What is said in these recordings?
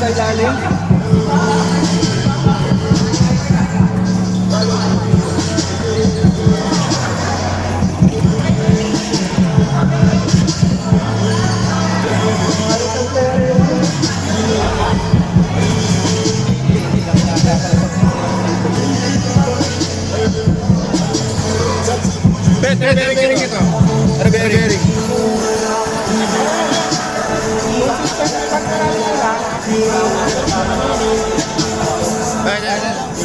sa ilalim. Bearing ito. Bearing.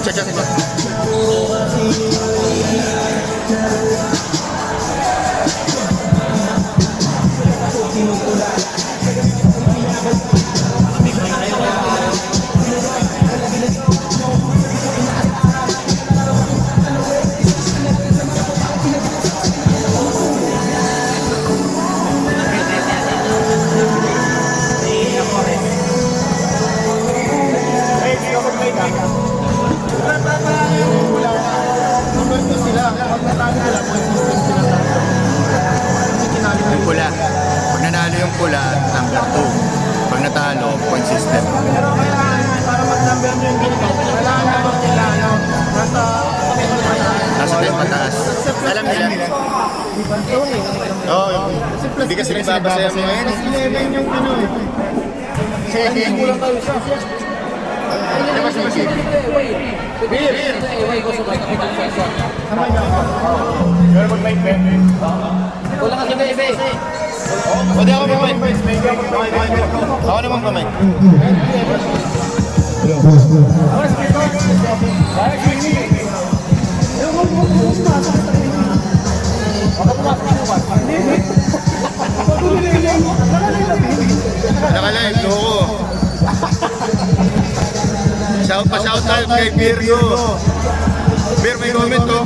Check. Yung pula. Pag nanalo yung pula, number 2. Pag natalo, point system. Pero kailangan para mag-number nyo yung ganito. Kailangan nila, Nasa 10 pataas. Alam nila. Oo. Hindi kasi nagbabasa yung mga yun. 11 yung ano eh. Second. Ano ba si Beer. Tama niya. Pero pag may bet. Wala ka sa bebe. Pwede ako mamay. Ako naman mamay. Nakalive, loko. Shout out kay Virgo. Vir, may comment ko.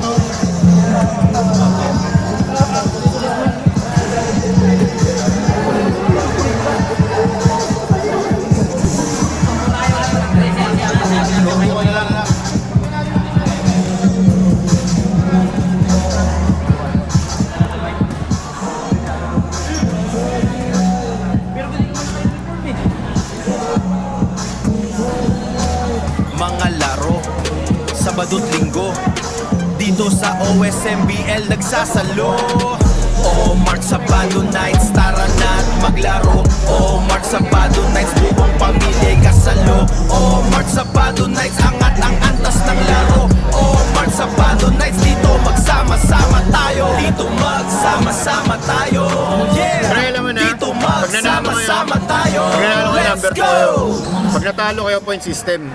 Mga laro, Sabado't Linggo, dito sa OSMBL nagsasalo. Oh, March Sabado nights, tara na't maglaro. Oh, March Sabado nights, buong pamilya'y kasalo. Oh, March Sabado nights, angat ang antas ng laro. Oh, March Sabado nights, dito magsama-sama tayo. Dito magsama-sama tayo. Yeah, Pero alam mo na, dito pag nanalo magsama-sama tayo. Pag nanalo kayo, Let's number 2 go! kayo. Pag natalo kayo, point system.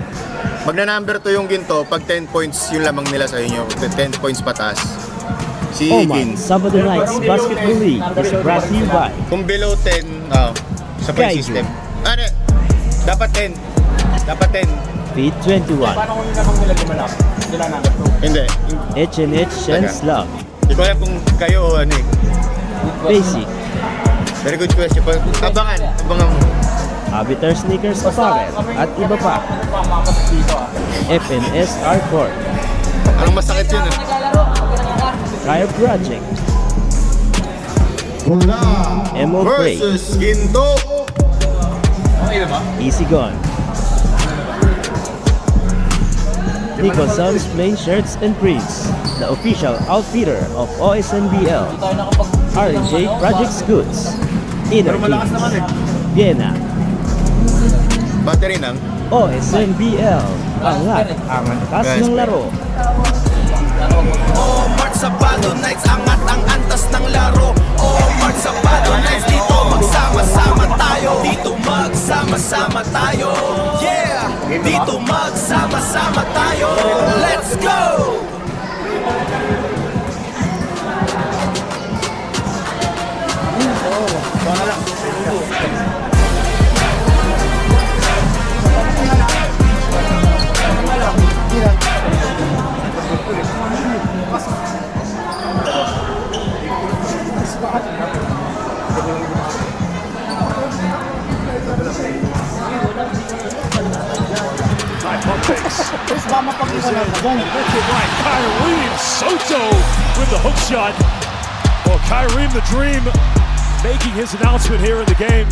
Pag na-number 2 yung ginto, pag 10 points yung lamang nila sa inyo, 10 points pataas. Si Oman King. Sabado Nights Basketball League is brought to you by Kung below 10, sa point Kaiju. system. Ano? Dapat 10. Dapat 10. Feed 21, Paano kung yung lamang nila lumalap? Sila number 2. Hindi. H&H Shen's Love, Hindi ko alam kung kayo o ano eh. Basic, Very good question. Abangan mo. Habiter Sneakers Apparel, at iba pa. FNS Court, Anong masakit yun Kaya Project, Emo Break, Versus Ginto. Easy Gone, Nico Sons Plain Shirts and Prints, the official outfitter of OSNBL, RJ Projects Goods, Inner Kings, Vienna, Battery ng OSNBL, angat ang antas ng laro. Oh, March Sabado nights, angat ang antas ng laro. Oh, March Sabado nights, dito magsama-sama tayo. Dito magsama-sama tayo. Yeah! Dito magsama-sama tayo. Let's go! Kyrie Soto with the hook shot. Well, Kyrie the Dream making his announcement here in the game.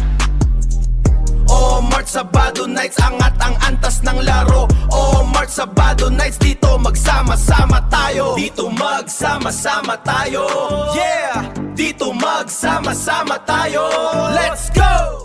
Oh March Sabado nights, angat ang antas ng laro. Oh March Sabado nights, dito magsama-sama tayo. Dito magsama-sama tayo. Yeah! Dito magsama-sama tayo. Let's go!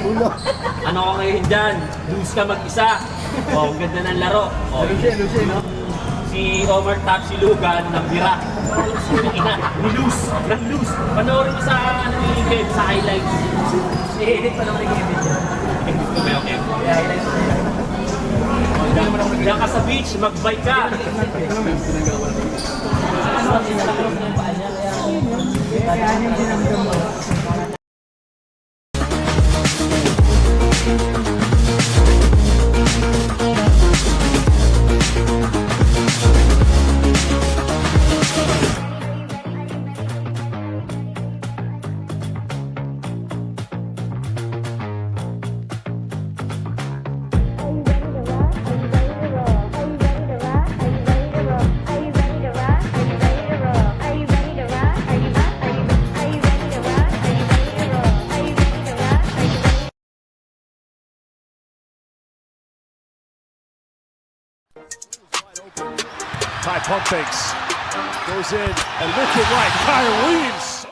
Ulo. Ano ka ngayon dyan? Lose ka mag-isa. Oh, ang ganda ng laro. Oh, si Omar Tap, si Lugan, nabira. Ina, ni-lose. Nag-lose. Panoorin mo sa, sa highlights. I-edit pa naman yung edit. Okay. Highlights. Diyan ka sa beach, mag-bike ka. High pump fakes. Goes in and lifted right. Kyrie Williams.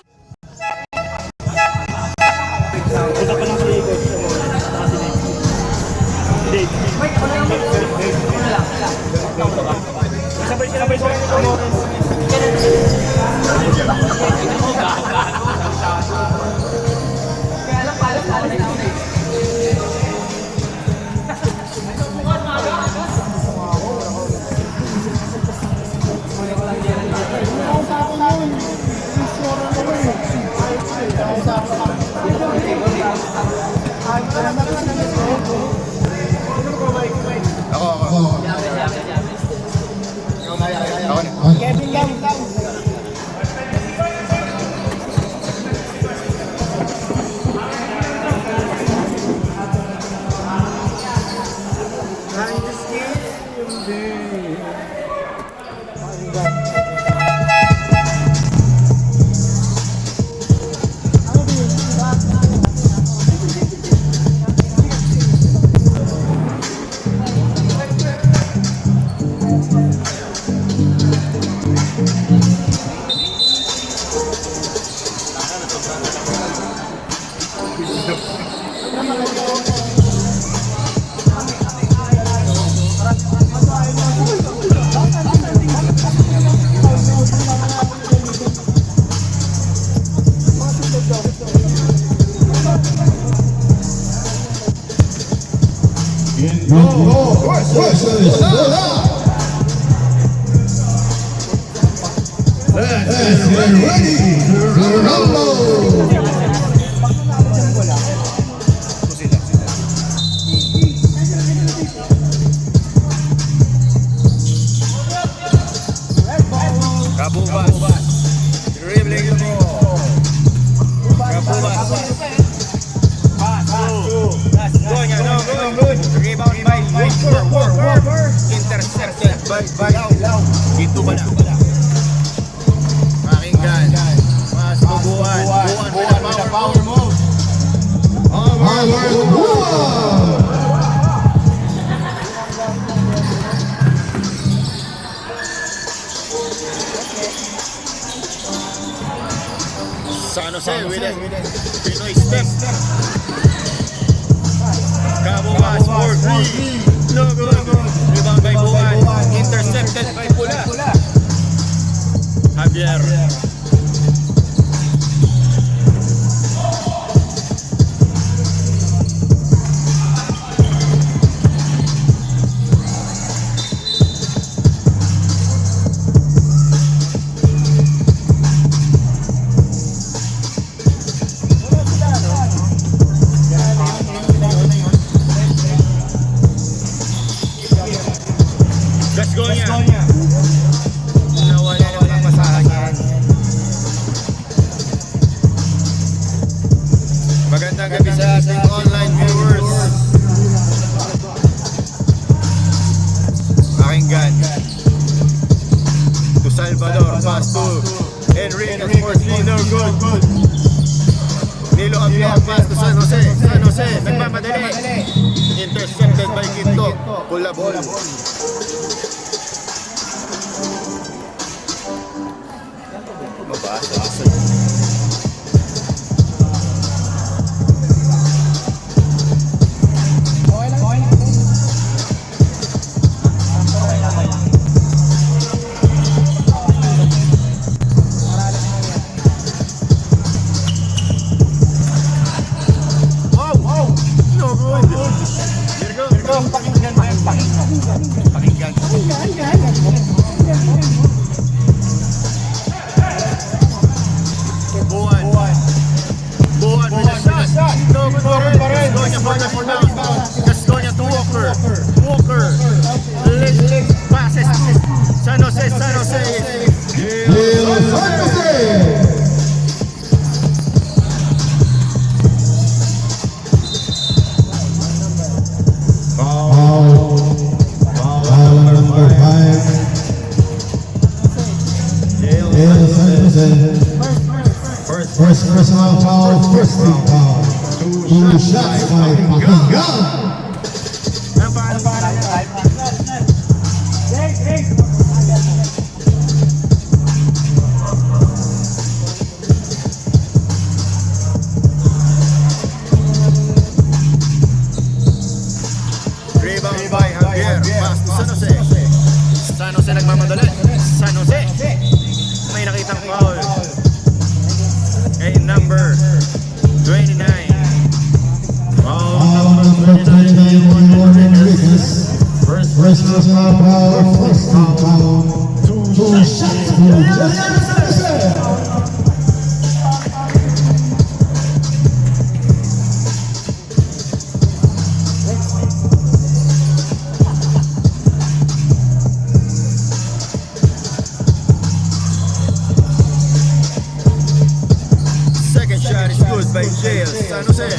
Pakinggan. Mas bubuan. Buwan with the power move. San Jose with a Pinoy step. Kabugas for 3. No good. Rebound by Buwan. Intercepted by Pula. Javier. pass to Enrique Porcino, good. Nilo Aguilar, pass to San Jose, nagmamadali. Intercepted by Quinto, pull up ball. Mabasa. Buwan with a shot. No good pa rin. Gasconia for the rebound. Gasconia to Walker. Passes to San Jose. First personal foul, first team foul. Two shots by Pakinggan. Rebound by Javier. Pass to San Jose. San Jose nagmamadali. San Jose. May nakitang foul. Number 29. Foul number 29 on Rodriguez. First personal foul, first team foul. Two shots by just Second shot is good by Jail San Jose.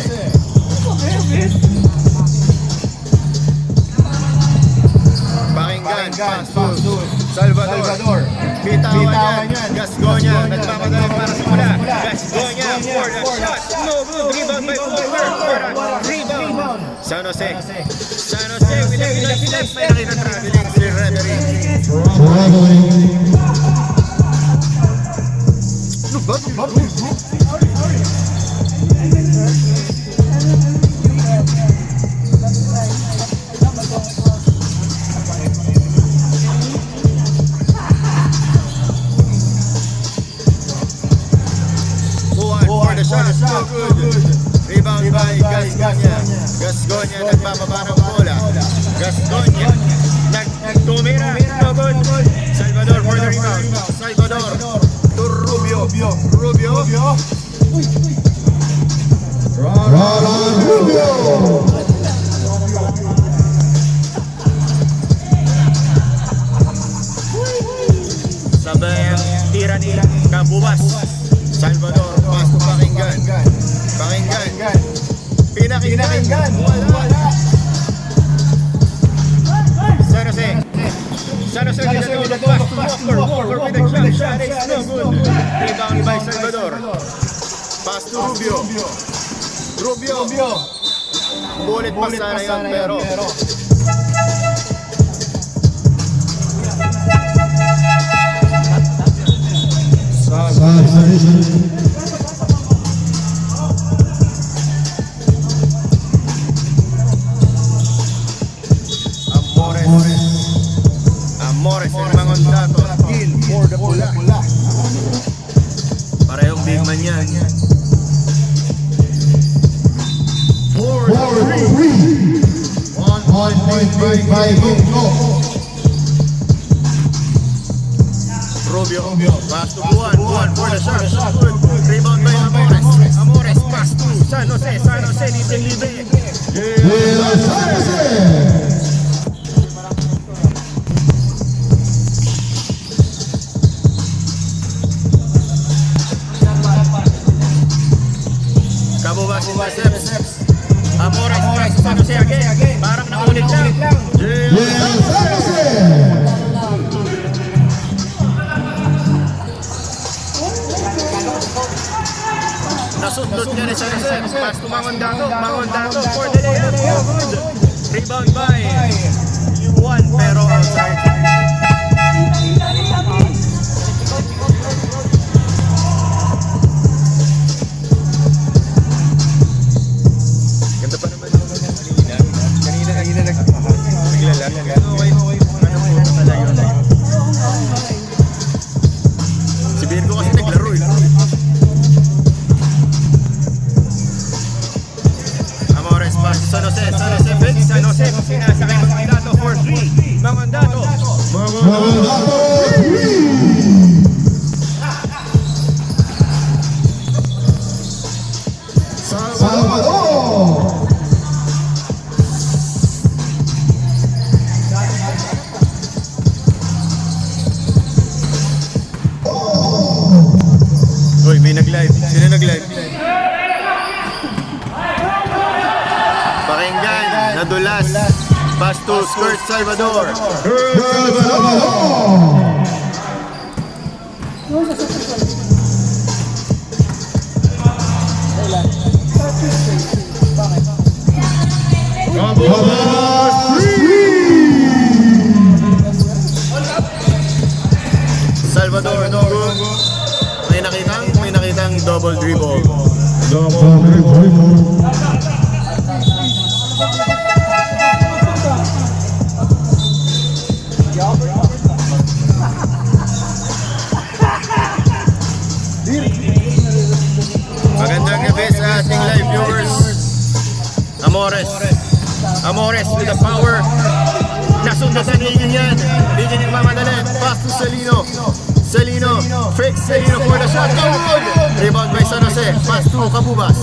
Pakinggan, pass to Salvador. Bitawan yan. Gasconia, nagmamadali para sa mula. Gasconia for the shot. No good. Rebound by Walker. Rebound. San Jose with a Pinoy. May nakita traveling si referee. traveling. For the shot, no good. Rebound by Gasconia nagbababa ng bola. Gasconia nagtumira, no good. Salvador for the rebound. Salvador to Rubio. Roland Rubio. Sabay ang tira ni Kabuwas. Salvador, pass to Pakinggan. Pinakinggan. Wala. San Jose with a pass to Walker with a jump shot. It's no good. Rebound by Salvador. Pass to Rubio. Bullet pa sana yun, pero Amores and Mangondato in for the pula. Parehong big man yan. 4-3. 1.3 by Gingo. Rubio, pass to Buwan for the shot. Good. Rebound by Amores, pass to San Jose, libre. San Jose. Kabuwas intercepts. Amores, pass to San Jose again. Parang naulit lang. San Jose. Pass to Mangondato. Mangondato for the layup. No good. Rebound by Yuan, pero outside. Ganda pa naman yung kanina. Kanina naglalag. Okay. Ano po talayo na yun? Si Virgo kasi naglaro eh. Amores pass to San Jose. San Jose fake. San Jose sinasakay Mangondato for 3. Mangondato. Salvador. Uy, may nag-live. Sino nag-live? Pakinggan, nadulas. Pass to Skirt Salvador. Salvador. Salvador, no good. May nakitang double dribble. Double dribble. Magandang gabi sa ating live viewers. Amores with the power. Nasundasan ni yan. Hindi niya nagmamadali. Pass to Celino. Fake Celino for the shot. Good! Rebound by San Jose. Pass to Cabubas.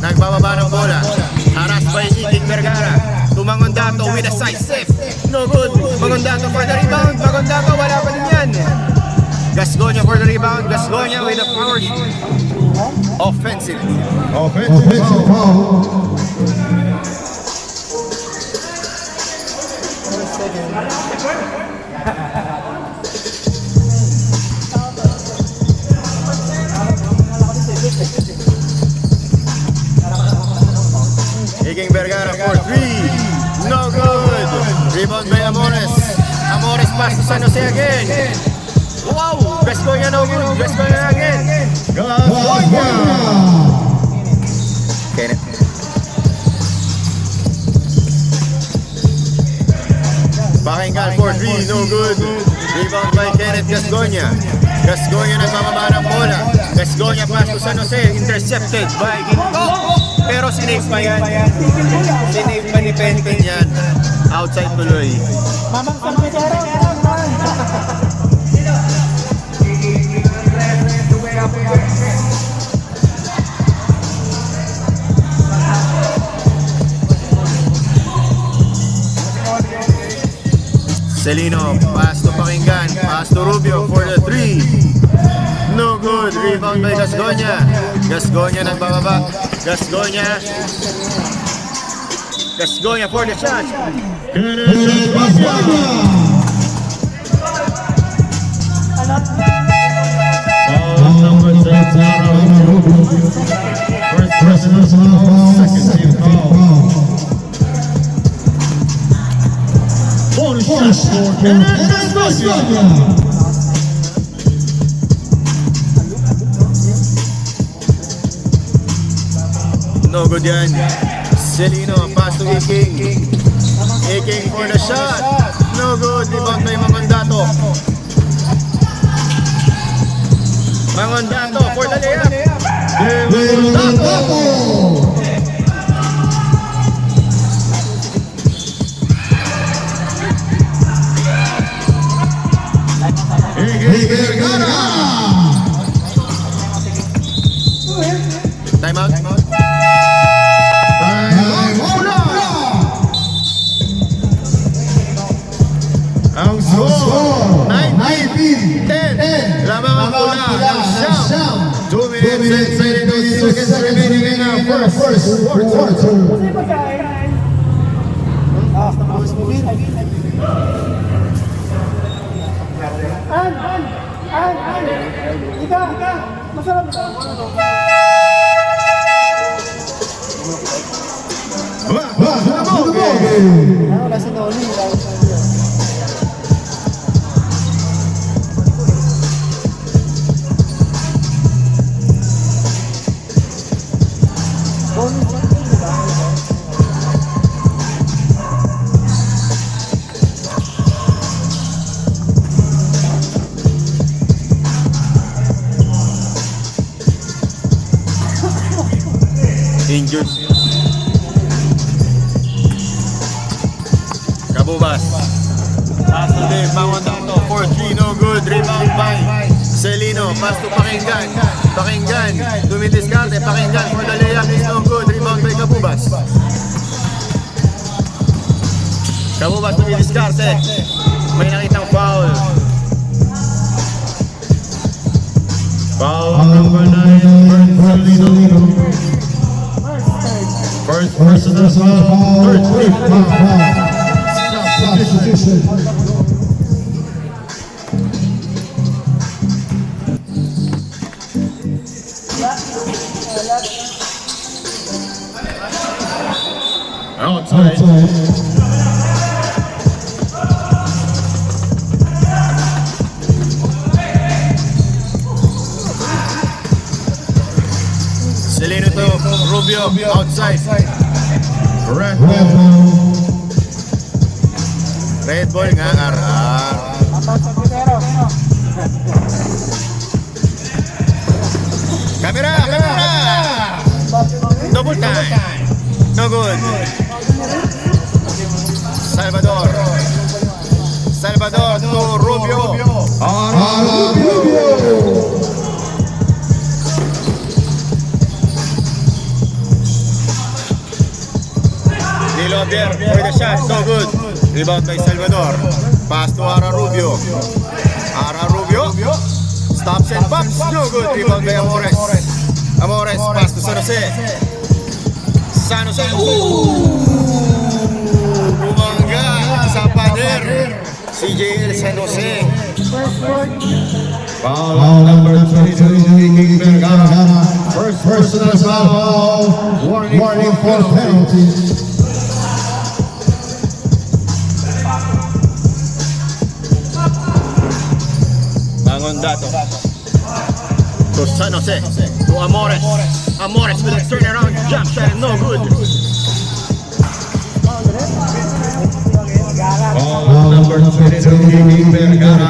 Nagbababa ng bola. Haras by Iking Vergara. To Mangondato with a side step. No good. Mangondato for the rebound. Mangondato wala pa din yan. Gasgoña for the rebound. Gasgoña with the power. Offensive Offensive foul. Iking Vergara for 3. No good. Rebound by Amores. Amores pass to San Jose again. Wow! Gascoña no good. Gascoña again. Kenneth. Pakinggan for 3. No good. Rebound by Kenneth Gascoña. Gascoña nagbababa ng bola. Gascoña pass to San Jose. Intercepted by Ginto. Pero sinave pa yan. Sinave pa ni Penton yan. Outside tuloy. Celino, pass to Pakinggan. Pass to Rubio for the 3. No good. Rebound by Gascoña. Gascoña nagbababa. Gascoña for the shot. Personal foul. Second team foul. Bonus shot for Gascoña. No good yan. Celino, pass to Iking. Iking for the shot. No good. Rebound by Mangondato. Mangondato for the layup. Time out. Ang score 19-10. Lamang ang pula ng Siam. 2 minutes and 32 seconds remaining in our first quarter. Ika! Injured. Kabubas. Pass to Dave, bangon dato. 4-3, no good. Rebound by Celino. Pass to Pakinggan. Pakinggan. Dumidiskarte. Pakinggan for the layup is no good. Rebound by Kabubas. Kabubas dumidiskarte. May nakitang foul. Foul number 9 for Celino. First Personal foul. Substitution. outside. Celino to Rubio outside. Red ball nga RR. Camera! Double time. No good. Salvador to Rubio. Dilobier with a shot, so good. Rebound by Salvador. Pass to Ara Rubio. Stops and pops, no good. Rebound by Amores. Pass to San Jose. Bumangga sa pader. CJL San Jose. Foul number 22, Vergara. First personal foul. Warning for penalty. Dato to San Jose, to Amores with a turnaround jump shot, no good. Foul number 22, Vergara.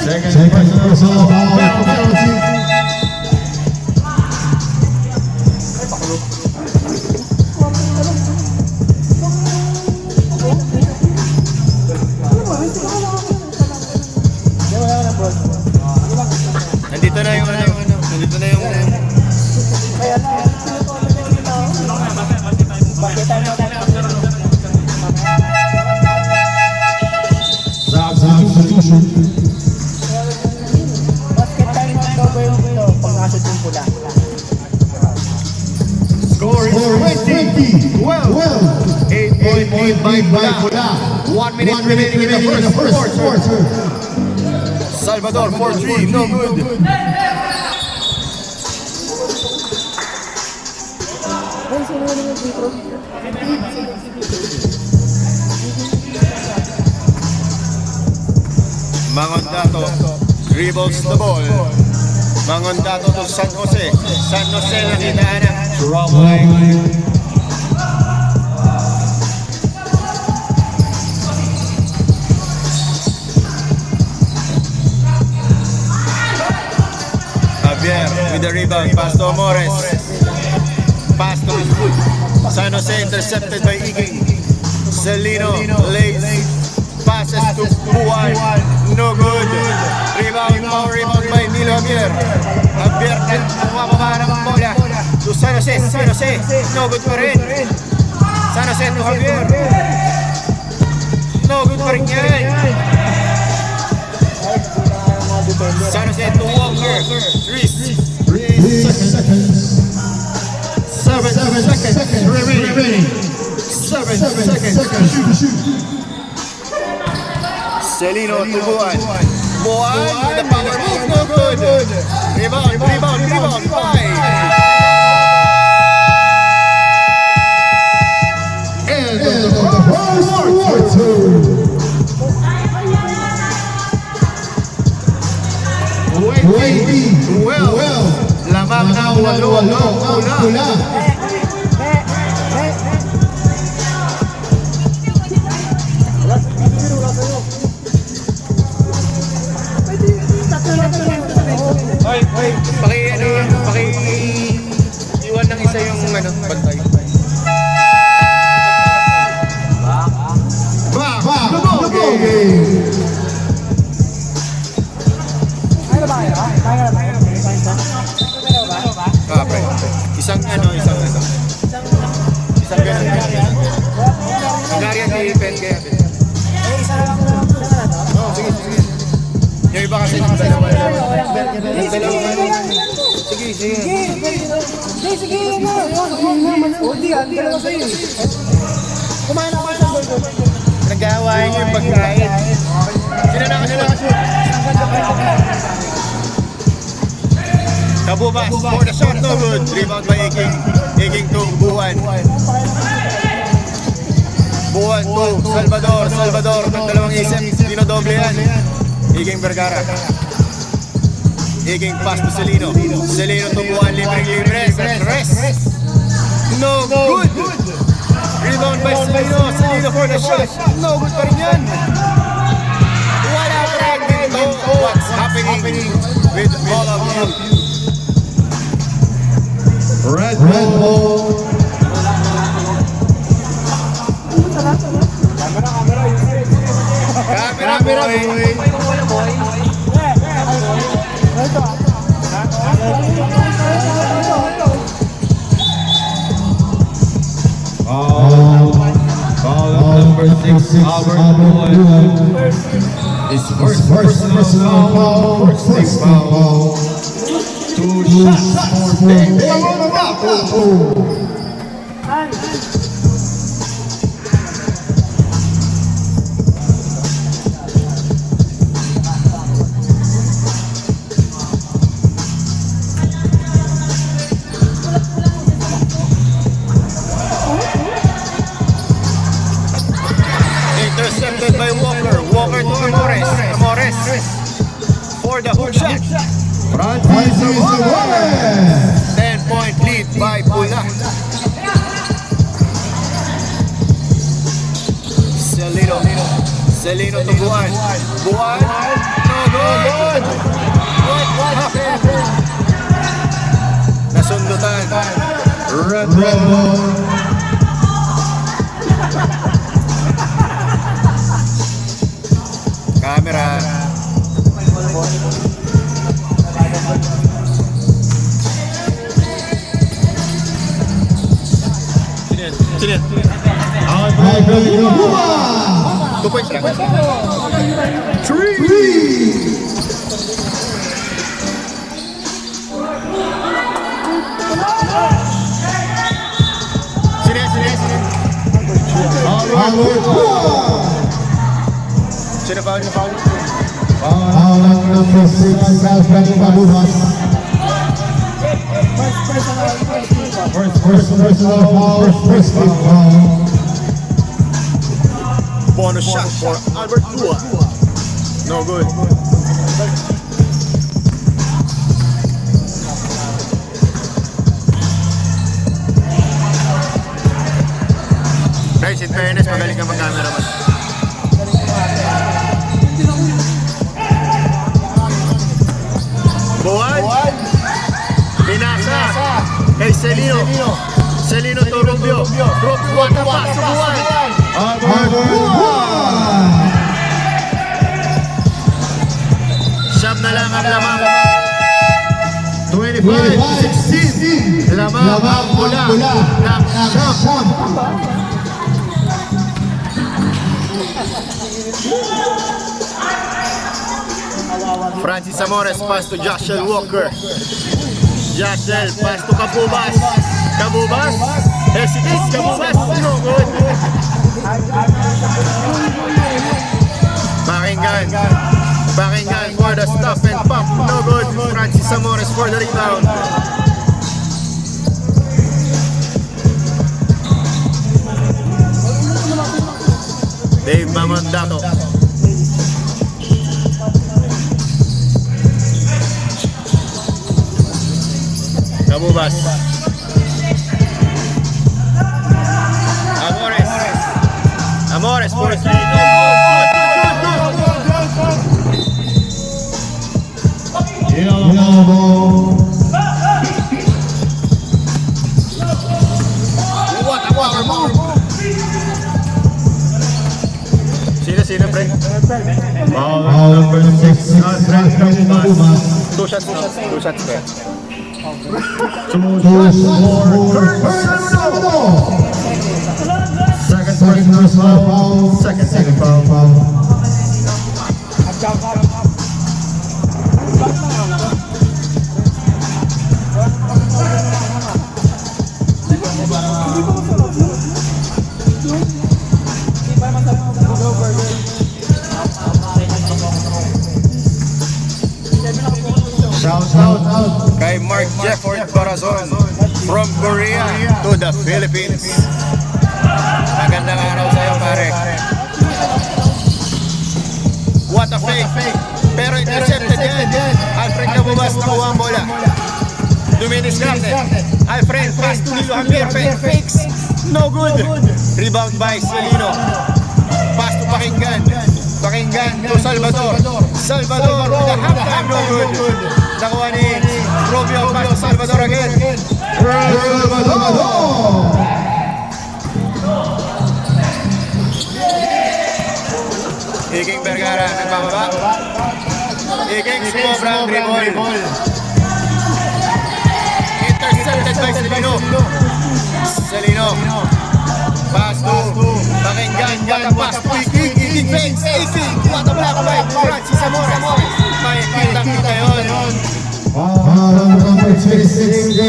Second personal foul, penalty. Nandito na yung Substitution. score is 20-12. 8-point by Pula. 1 minute remaining in the first quarter. Salvador 4-3, no good. Mangondato dribbles the ball. Mangondato to San Jose. San Jose nakitaan ng troubling. Javier with the rebound. Pass to Amores. Pass to San Jose, intercepted by Iging. Celino lays. Passes to Buwan. No good. Rebound by Nilo Javier. Javier na bumababa ng bola. To San Jose. No good pa rin. San Jose to Javier. No good pa rin yan. San Jose to Walker. 3 seconds. 7 seconds remaining. 7 seconds. Celino to Buwan. Buwan with the power move, no good. Rebound by. And the first quarter. Waiting well. Lamang ng walong pula. Iwan ng isa yung bantay. Back to the ball game. Pre. Isang ganun. Hungarian di-pen kaya. Sige. Yung iba kasi ng dalawa. Sige. Nag-aawayan yung pagkain. Sino na kasi? Kabubas for the shot, no good. Rebound by Iking to Buwan. Buwan to Salvador ng dalawang isip. Dinodoble yan. Iking Vergara. Iking pass to Celino to Buwan, libre. Rest. No good. Rebound by Celino for the shot. No good pa rin yan. Wala pa rin dito. What's happening with all of you? Red ball. Camera boy. Foul number 6, Albert Buwan. His first personal foul. First foul. 2 shots for Intercepted by Walker to Amores for the hook shot. Francis Amores. 10-point lead by Pula. Celino to Buwan, no good. What happened? Nasundutan. Red ball. Camera. Sino? Albert Buwan. 2 points lang. 3. Albert Buwan. Sino foul? Foul number 6, Alfred Buwan. First personal foul. First foul. Bonus shot for Albert Buwan. No good. Guys, in fairness, magaling ka mag-camera man. Buwan. Pinasa. Kay Celino to Rubio. What a pass to Buwan. Albert Buwan. Siyam na lang ang lamang. 25-16. Lamang ang pula ng siyam. Francis Amores pass to Joshel Walker. Joshel pass to Kabubas. Hesitates. Kabubas. No good. Pakinggan for the stop and pop No good. Francis Amores for the rebound. Dave Mamondato. Kabubas. Amores for the three. Elbow. Sino, pre? Foul number 6. Two shots, pre. Two Second personal foul. Second foul. Shout out. Kay Mark Jefford Corazon from Korea to the Philippines. Magandang araw sa'yo, pare. What a fake. Pero intercepted yan. Alfred Kabubas nakuha ang bola. Duminis Carte. Alfred, pass to Lilo Javier. Fakes. No good. Rebound by Celino. Pass to Pakinggan. Pakinggan to Salvador. Salvador with a halftime, no good. Nakuha ni Rubio, pass to Salvador again. Iking Vergara, nagbababa. Iking sumobra ang dribble. Intercepted by Celino. Celino. Pass to Pakinggan. What a pass to Iking. Iking fakes. Iking. What a block by Francis Amores. May kitang-kita yun. Foul number 26.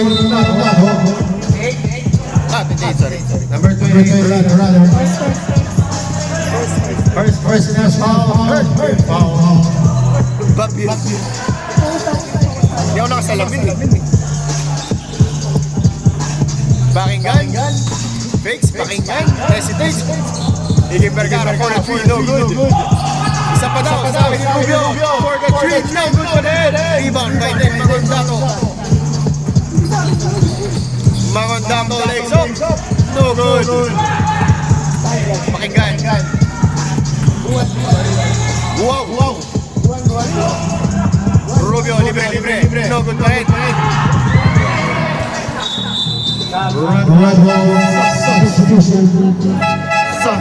Sorry. Number 23. First personal foul. Babis. Hindi ako nakasalamin. Pakinggan. Fakes. Pakinggan. Hesitates. Iking Vergara for the three. No good. Isa pa daw. Sabi ni Rubio. For the three. No good pa din. Rebound by Dave Mamondato. Mamondato legs up. No good. Pakinggan. Wow. Rubio, libre. No good pa rin. Red ball. Substitution. San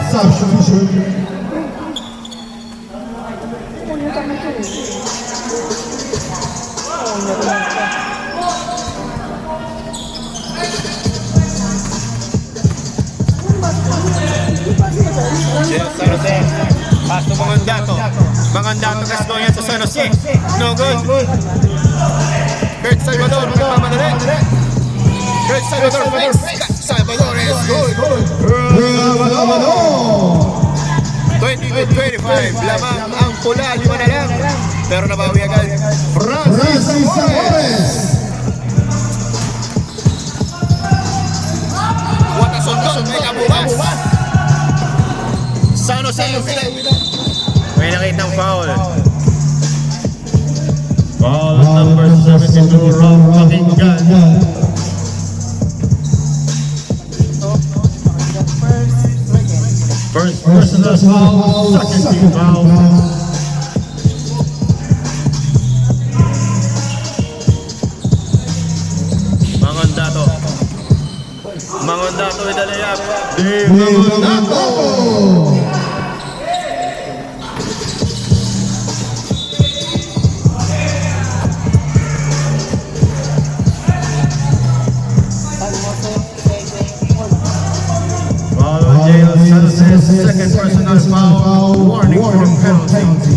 Jose. Pass to Mamondato. Mamondato Gascoigne to San Jose. No good. Kurt Salvador, magpapadali. Kurt Salvador fakes. Salvador is good. 20-25. Lamang ang pula. 5 na lang. Pero nabawi agad. Francis Amores. What a sundot. May Kabubas. San Jose. May nakitang foul. Foul number 72. Ron Pakinggan. First personal foul. Second team foul. Mamondato with the layup. Dave Mamondato. Second personal foul. Warning for penalty.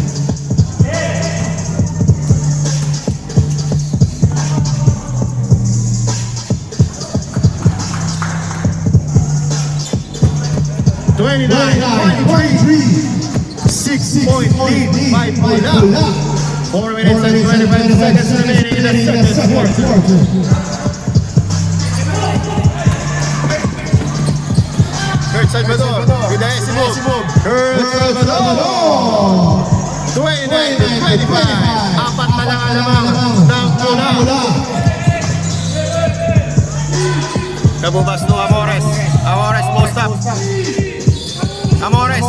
Twenty-nine, 23. 6-point lead by Pula. 4 minutes and 25 seconds remaining in the second quarter. Kurt Salvador, with the SC move. Kurt Salvador, 29-25. Apat na lang ang lamang ng tula. Kabubas no Amores. Amores post up. Amores.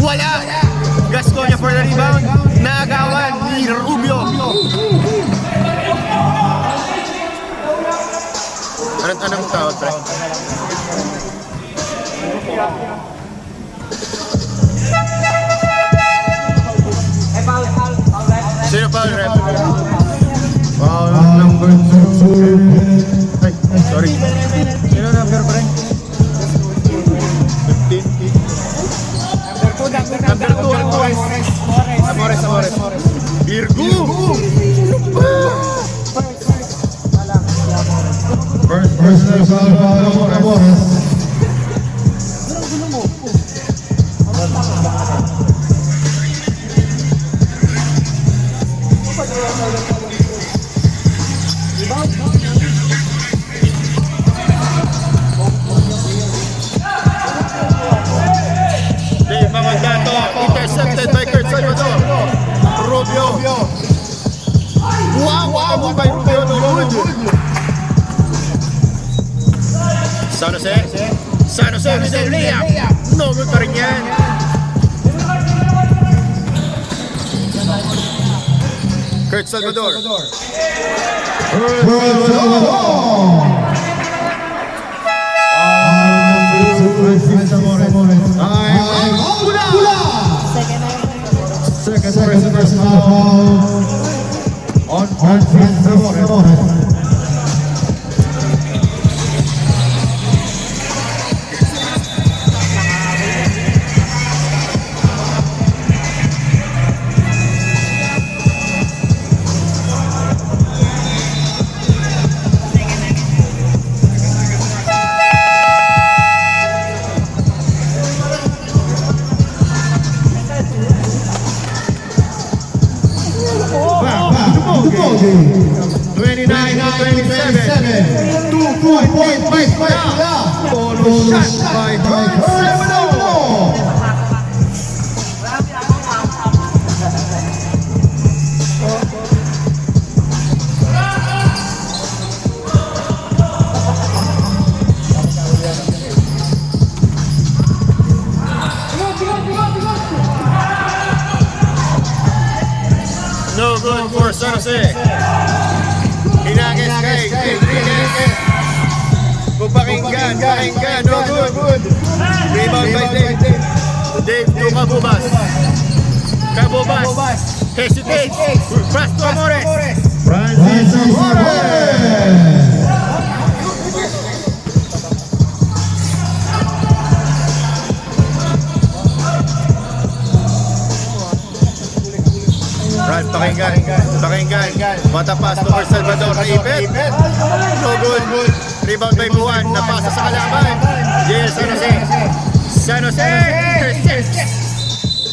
Wala. Gasconia for the rebound. Naagawan ni Rubio. Anong tawag, pre? Sino foul, rep? Foul number 2. Ay, sorry. Sino number, pre? 15. Number 2, Amores. Virgo! First personal foul for Amores. Dave Mamandato, intercepted by Kurt Salvador. Rubio. Wow, by Rubio, no good. San Jose with the layup. No good pa rin yan. Kurt Salvador. Second personal foul on Amores. Dumogi. 29-27. 2-point by Pula. Polo shot by Kurt Salvador. No good for San Jose. Hinagis kay Enriquez. Pakinggan, no good. Rebound by Dave. Dave to Cabubas. Cabubas hesitates. Pass to Amores. Francis Amores. Ralph, pakinggan. Matapas to Kurt Salvador na ipit. No good. Rebound by Buwan. Napasa sa kalaban. JL San Jose.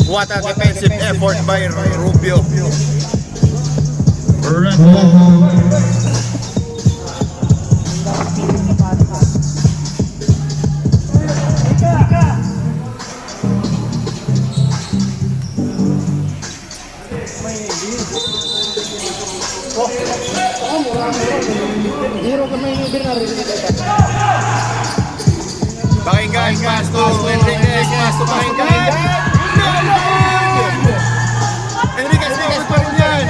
What a defensive effort by Rubio. Pakinggan, pass to Enriquez, pass to Pakinggan. No good! Enriquez pa rin yan.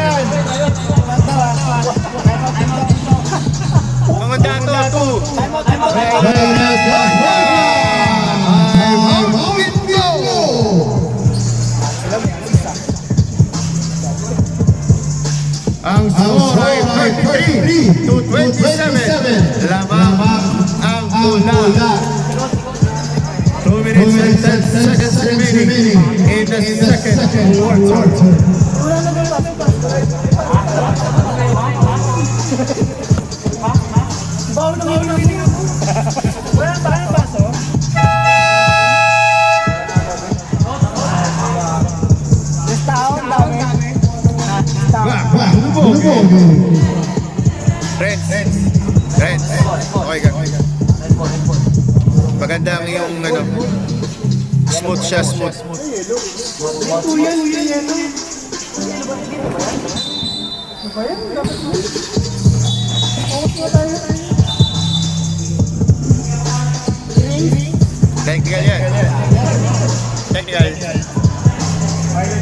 Mga dato, 2. Ang score ay 33-27. Lamang ang tula. 2 minutes and 10 seconds remaining in the second quarter. Renz. Okay ka. Maganda ang iyong ano. Smooth siya, smooth. Technical yan. Technical.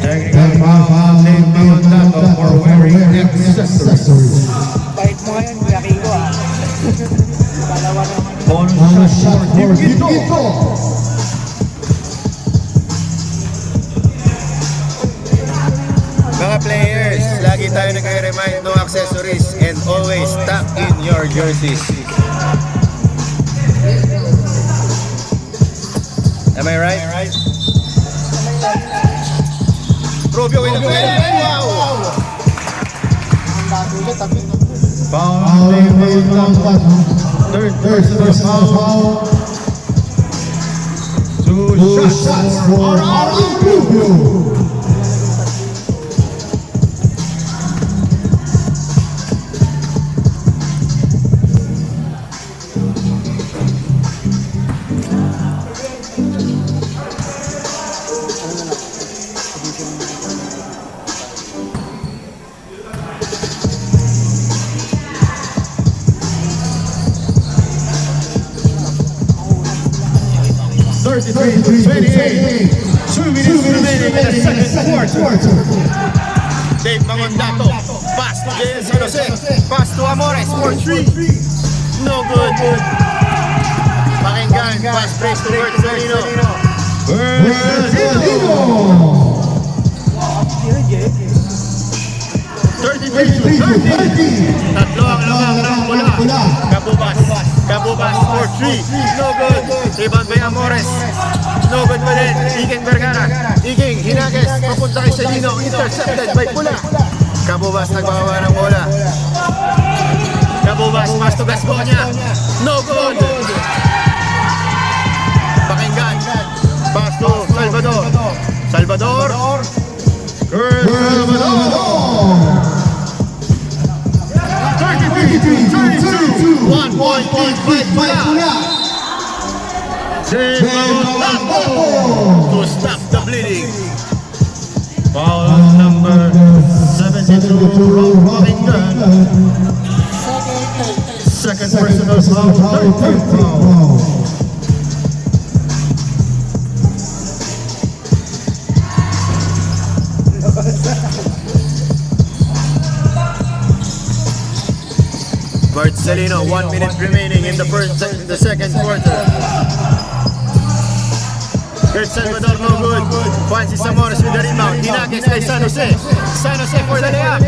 Technical foul named Leonardo for wearing accessories. Bait mo ngayon, laki ko ah. Dalawa na. Bonus shot for Dito. Mga players, lagi tayo nag-remind no accessories and always tuck in your jerseys. Am I right? Rubio with the wow! Foul named Leonardo. Third personal foul. Two shots for Rubio. Dave Mangondato, pass to J.S. San Jose, pass to Amores for 3. No good. Pakinggan, pass break to Bert Zolino. Tatlo ang lamang ng bola. Kabubas for 3. No good. Rebound by Amores. No good pa din. Iging Vergara. Iging, Hinages. Papunta kay Celino. Intercepted by Pula. Kabubas nagbabawa ng bola. Kabubas, pass to Gasconia. No good. Pakinggan. Pass to Salvador. Salvador. 1 point lead by Pula. To stop the bleeding. Foul number 72 from Pakinggan. Second personal foul, third foul. Barcelino, 1 minute remaining in the second quarter. Kurt Salvador, no good. Francis Amores with the rebound. Hinages kay San Jose. San Jose for the layup.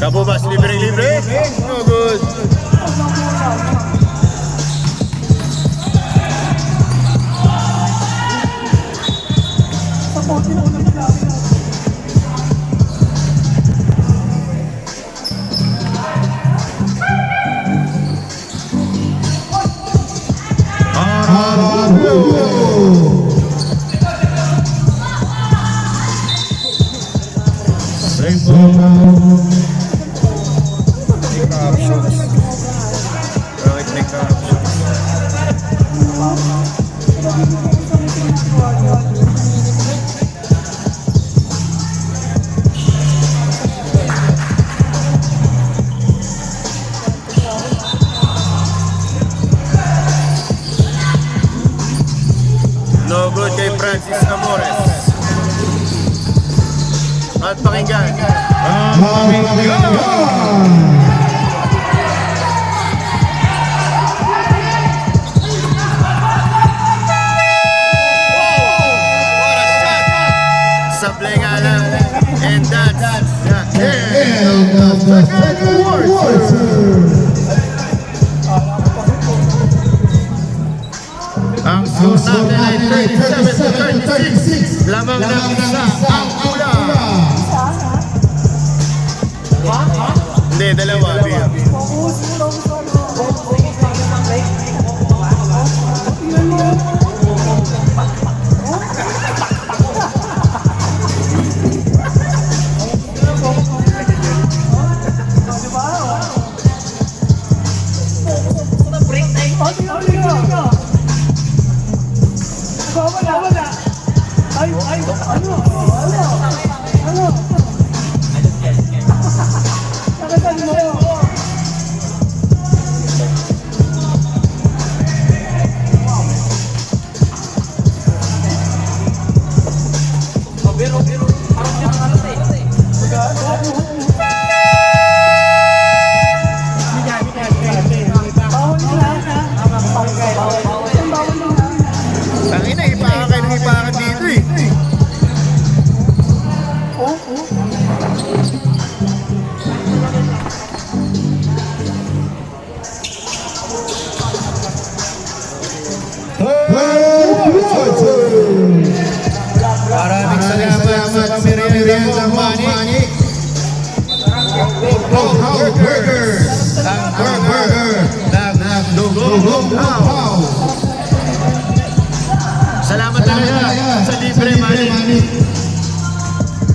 Kabubas, libre. No good. No good kay Francis Amores. At Pakinggan. What a shot! Sablay nga lang. And that's the end of the second quarter. Ang score natin ay 37-36. Lamang ng isa ang Pula. Hindi, dalawa. Tangina, ipakan kayo ng ipakan dito eh. Maraming salamat sa pamirihan Manik. Burgers. Ang burger ng Dugong House. Salamat talaga sa libre Manik.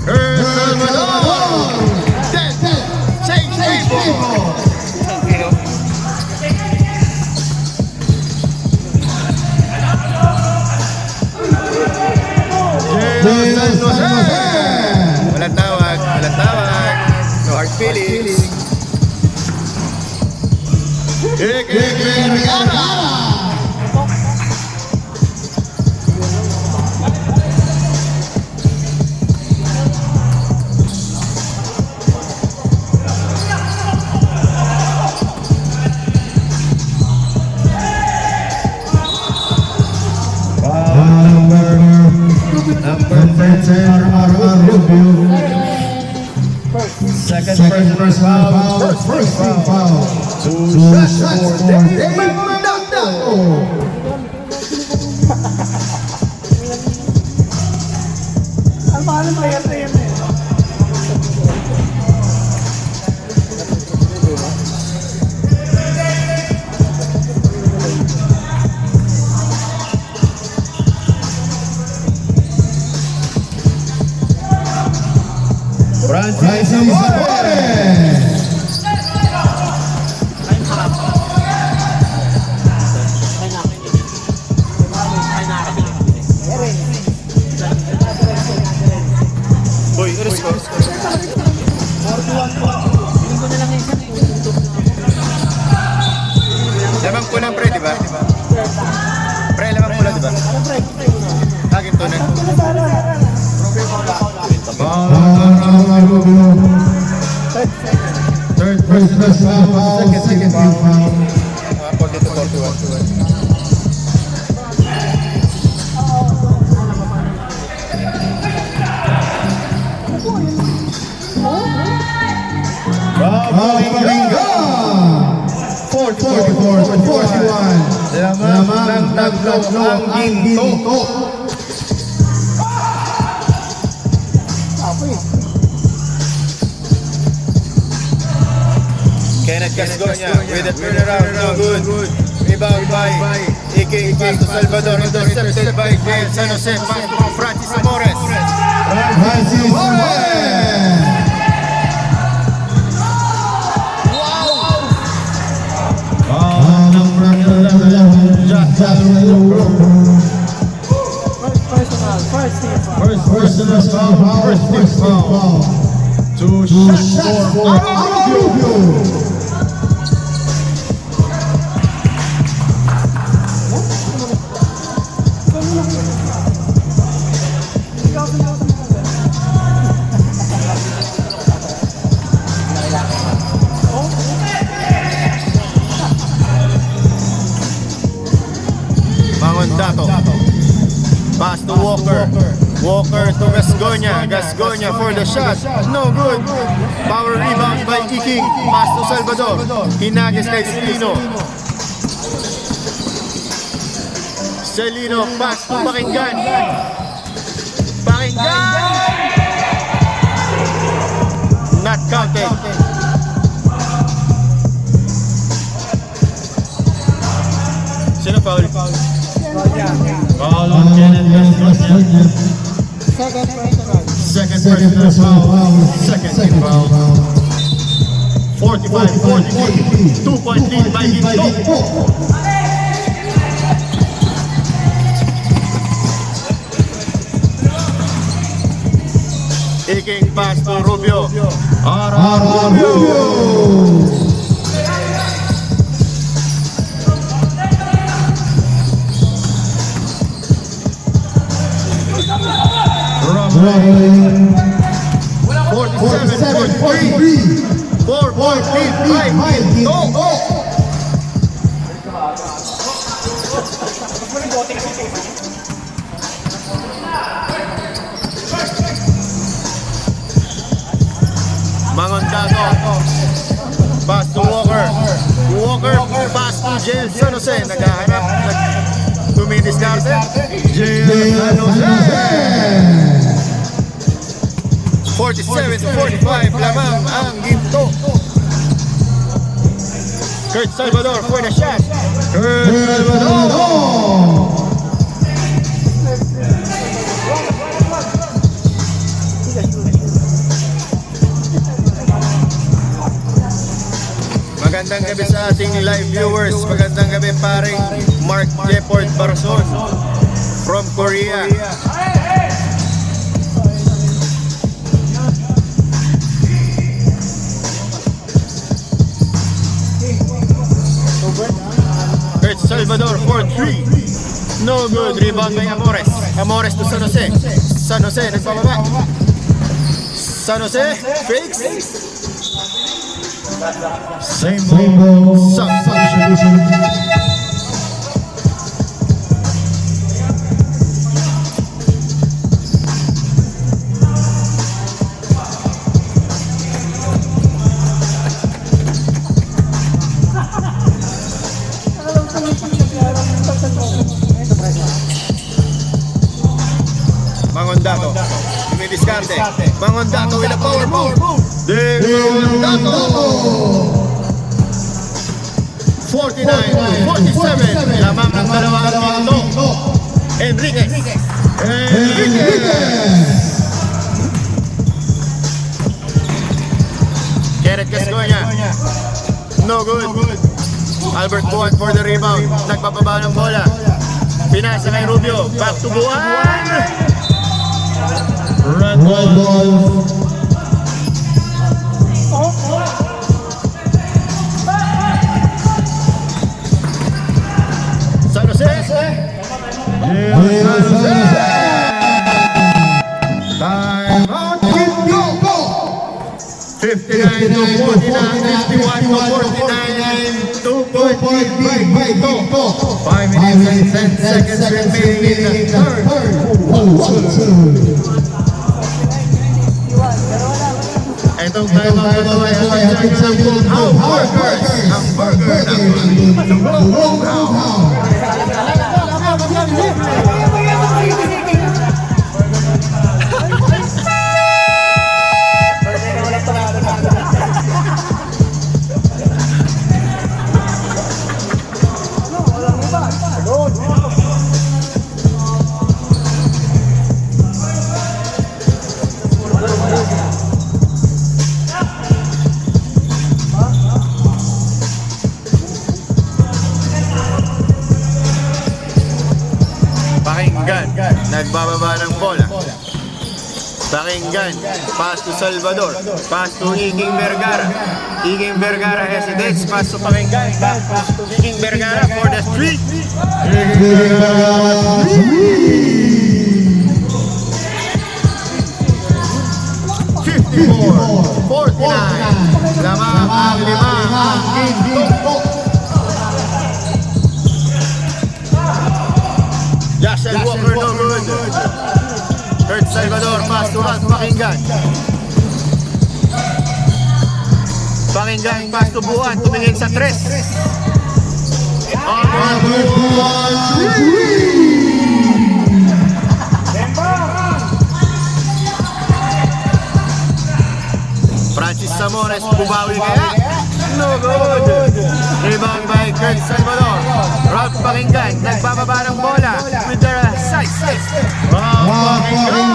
Salvador. Say Walang tawag. No hard feelings. First foul. Two shots for Dave Magdaleno. Francis Amores. Boy, eres ko. Lamang pulang pre, di ba? Pre, lamang pulang, di ba? Akin to na. Third personal foul, second foul. 42-41. Kalinga 44-41. Lamang ng tatlo ang ginto. Kenneth Gasgoña with a turnaround, no good. Rebound by Ike Pasto Salvador, intercepted by Gael San Jose, pass to Francis Amores. Francis Amores. First personal foul. Two shots for Rubio. Mangondato. Pass to Walker. Walker to Gasgoña. Gasgoña for the shot. No good. Power rebound by Iking. Pass to Salvador. Hinagis kay Celino. Celino. Pass to Pakinggan. Pakinggan! Not counted. Sino foul? Foul on Kenneth Gasgoña. Second personal foul. Second foul. 45-43. 2-point lead by Ginto. Iking pass to Rubio. Rubio. Robin. 47-43. 4 point lead by Quinto. Mangondago. Pass to Walker. Pass to Jail San Jose. Naghahanap. Tumidiskarte. Jail San Jose. 47-45 lamang ang Ginto. Kurt Salvador for the shot. Kurt Salvador. Magandang gabi sa ating live viewers. Magandang gabi paring Mark Jeport Barson from Korea. Kurt Salvador for 3. No good. Rebound by Amores. Amores to San Jose. San Jose nagpababa. San Jose fakes. Same ball. Substitution. Mangondago. Dumidiskarte. Mangondago with a power move. Mangondago. 49-47. Lamang ng dalawang Ginto. Enriquez. Kenneth Gascoiña. No good. Albert Buwan for the rebound. Nagpapaba ng bola. Pinasa kay Rubio. Back to Buwan. Red ball. San Jose. Time out. 59-49, 51-49, 2-point lead by Ginto. 5 minutes and 10 seconds remaining in the third. Itong time out ito ay hatid sa inyo ng Hamburgers. Hamburger ng Lugong. Nagbababa ng bola. Pakinggan. Pass to Salvador. Pass to Iging Vergara. Iging Vergara hesitates. Pass to Pakinggan. Pass to Iging Vergara for the street. 54-49. Lamang ang 5 ang Ginto. Joshua Walker no good. Kurt Salvador pass to Ralph Pakinggan. Pakinggan pass to Buwan. Tumingin sa 3. Francis Samores bumawi kaya? No good. Rebound by Kurt Salvador. Ralph Pakinggan nagbababa ng bola with the side step. Ralph Pakinggan.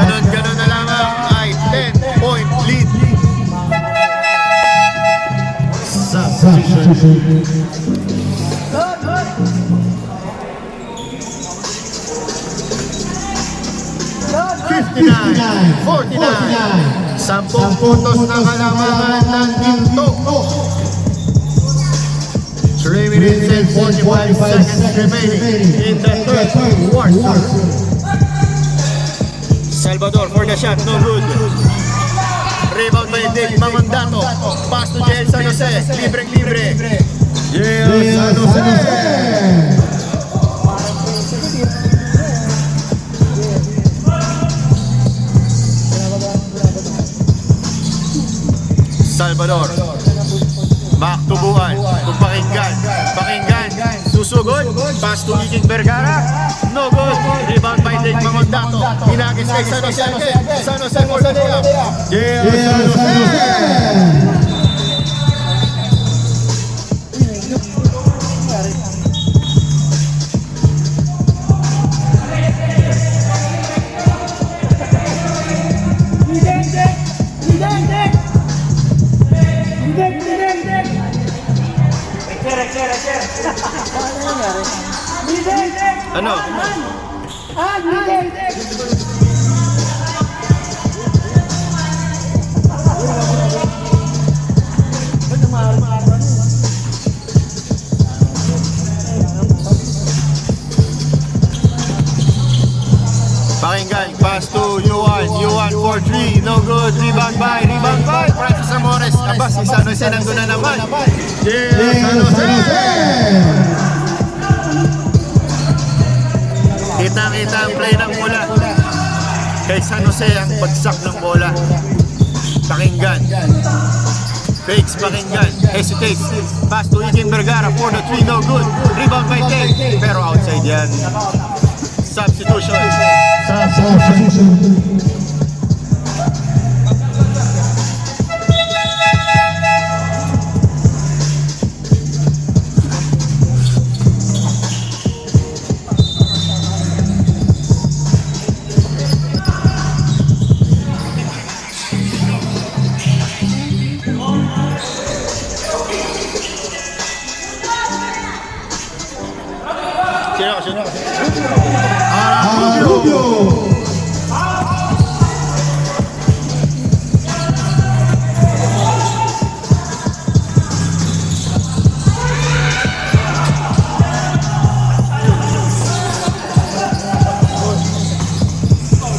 At ganun na lamang ay 10-point lead. Substitution. 59-49. 10 puntos na kalamangan ng Ginto. 3 minutes and 45 seconds remaining in the third quarter. Salvador for the shot, no good. Rebound by Dave Mamandato. Pass to Jael San Jose. Libre. Jael San Jose. Salvador. Back to Buwan. Kung pakinggan. Susugod. Pass to Iking Vergara. No good. Rebound by Dave Mamandato. Hinagis kay San Jose again. San Jose for the layup. Jael San Jose. Ano? Pakinggan, pass to Yuan for 3, no good, rebound by, Francis Amores, abas, si San Jose nandun na naman. Jael San Jose! Kitang-kita ang play ng bola. Kay San Jose ang bagsak ng bola. Pakinggan. Fakes, pakinggan. Hesitates. Pass to Iking Vergara for the 3, no good. Rebound by Dave. Pero outside yan. Substitution. Sino? Rubio.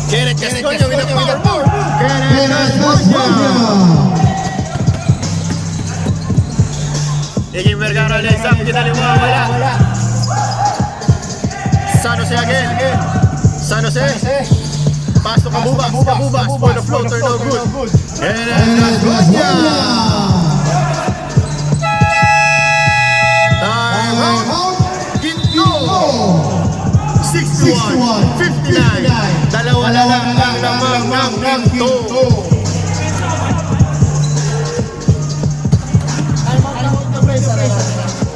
Kenneth Gascoña with a power move. Kenneth Gascoña. Iking Vergara lays up, kinaliwa, wala. San Jose again. San Jose. Pass to Kabubas for the floater, no good. Kenneth Gascoña. Time out. Ginto. 61-59. Dalawa na lang naman ng Ginto.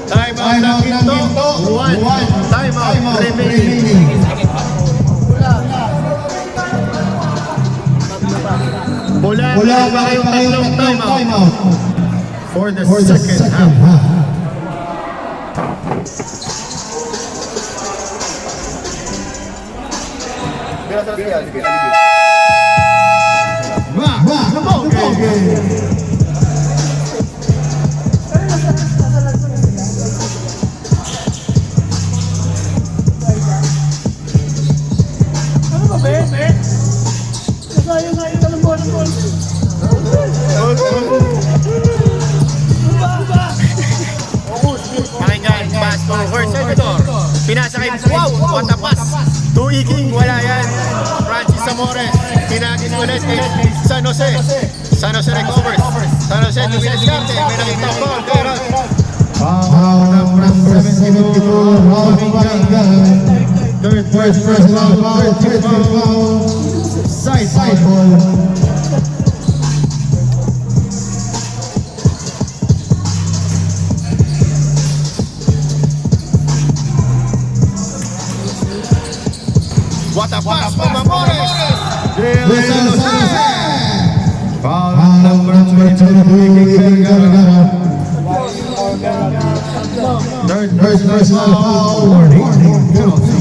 Time out ng Ginto. One time out remaining. Wala pa kayong tatlong time out for the second half. Pakinggan, pass to Salvador. Pinasa kay what a pass. To Iking, wala yan. Francis Amores, pinagis ulit kay San Jose. San Jose recovers. San Jose to Villascarte. May nakita foul. Foul number 72, Ralph Pakinggan. Third personal foul, side ball. What a pass from Amores. Foul number 22, Vergara. Third personal foul, warning penalty.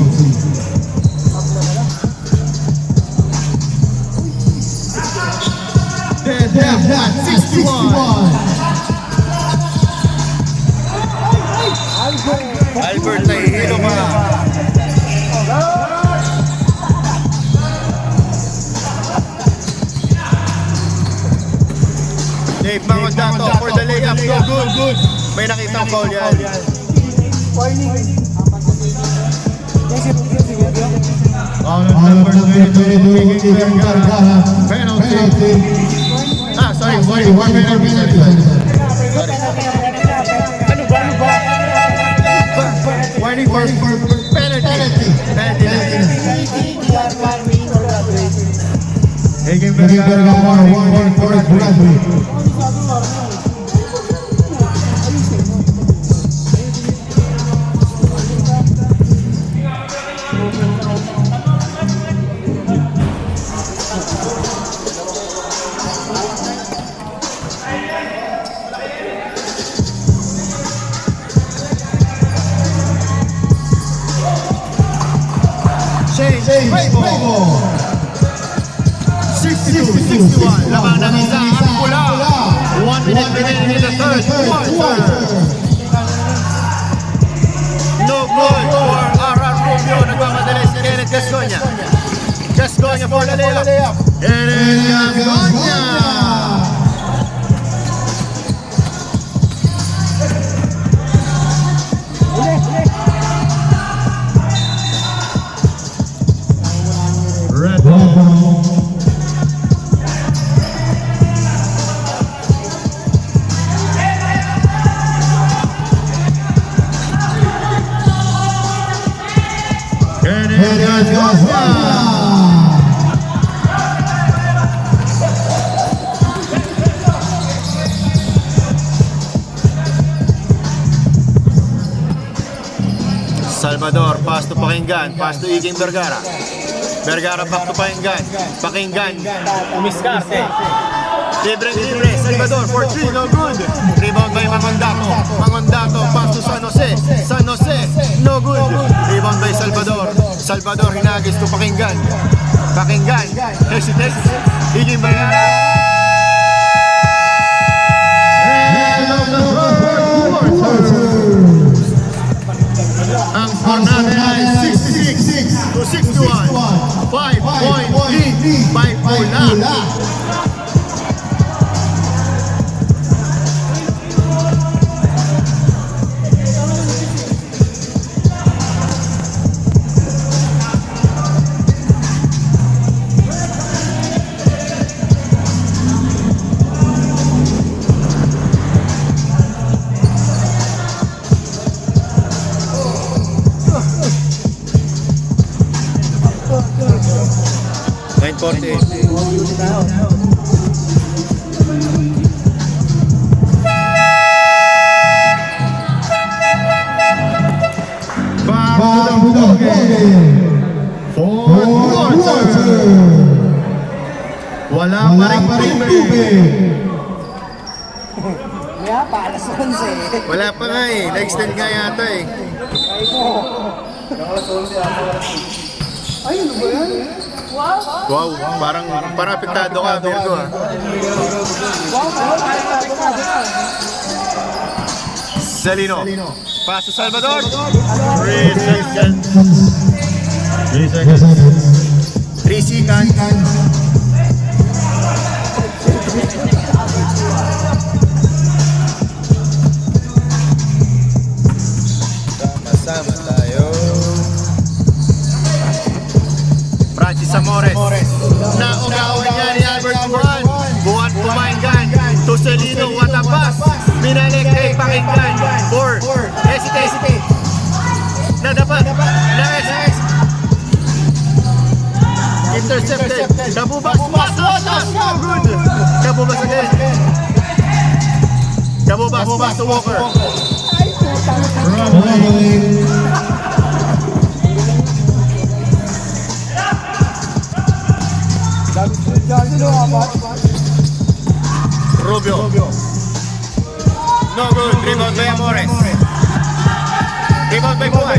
Albert, nahihilo ka. Dave Mangondato for the layup. Go, good. May nakita foul yan. Number 22, Iging Vergara. Penalty. Sorry. Warning for penalty. Iging Vergara, warning for Bradley. Bravo. 62-61. Lamang ng isa ang pula. 1 minute remaining in the third quarter. No good for RR Rubio. Nagmamadali si Kenneth Gasconia. Gasconia for the layup. Kenneth Gasconia. Red ball. Salvador, pass to Pakinggan, pass to Iging Vergara. Vergara back to Pakinggan. Pakinggan, Umiskarte. libre, Salvador for 3, no good. Rebound by Mangondato. Mangondato, pass to San Jose. San Jose, no good. Rebound by Salvador. Salvador, hinagis to Pakinggan. Pakinggan, hesitates. Iging Vergara. Ang score natin ay 66 to 61. 5-point lead by Pula. Wala pa rin tubig. Wala pa nga eh. Na-extend nga yata eh. Wow, parang apektado ka, Virgo ah. Salino. Pass to Salvador. 3 seconds. 3 seconds. Sama tayo. Francis Amores. Naugawan niya ni Albert Buwan. Buwan Pumaingan. Toselino, what a pass. Minalik kay Pakinggan. 4. Hesitate. Nadapat. Nice. Intercepted. Kabubas. No good. Kabubas again. Kabubas to Walker. Rubio. No good. Rebound by Amores. Rebound by Buwan.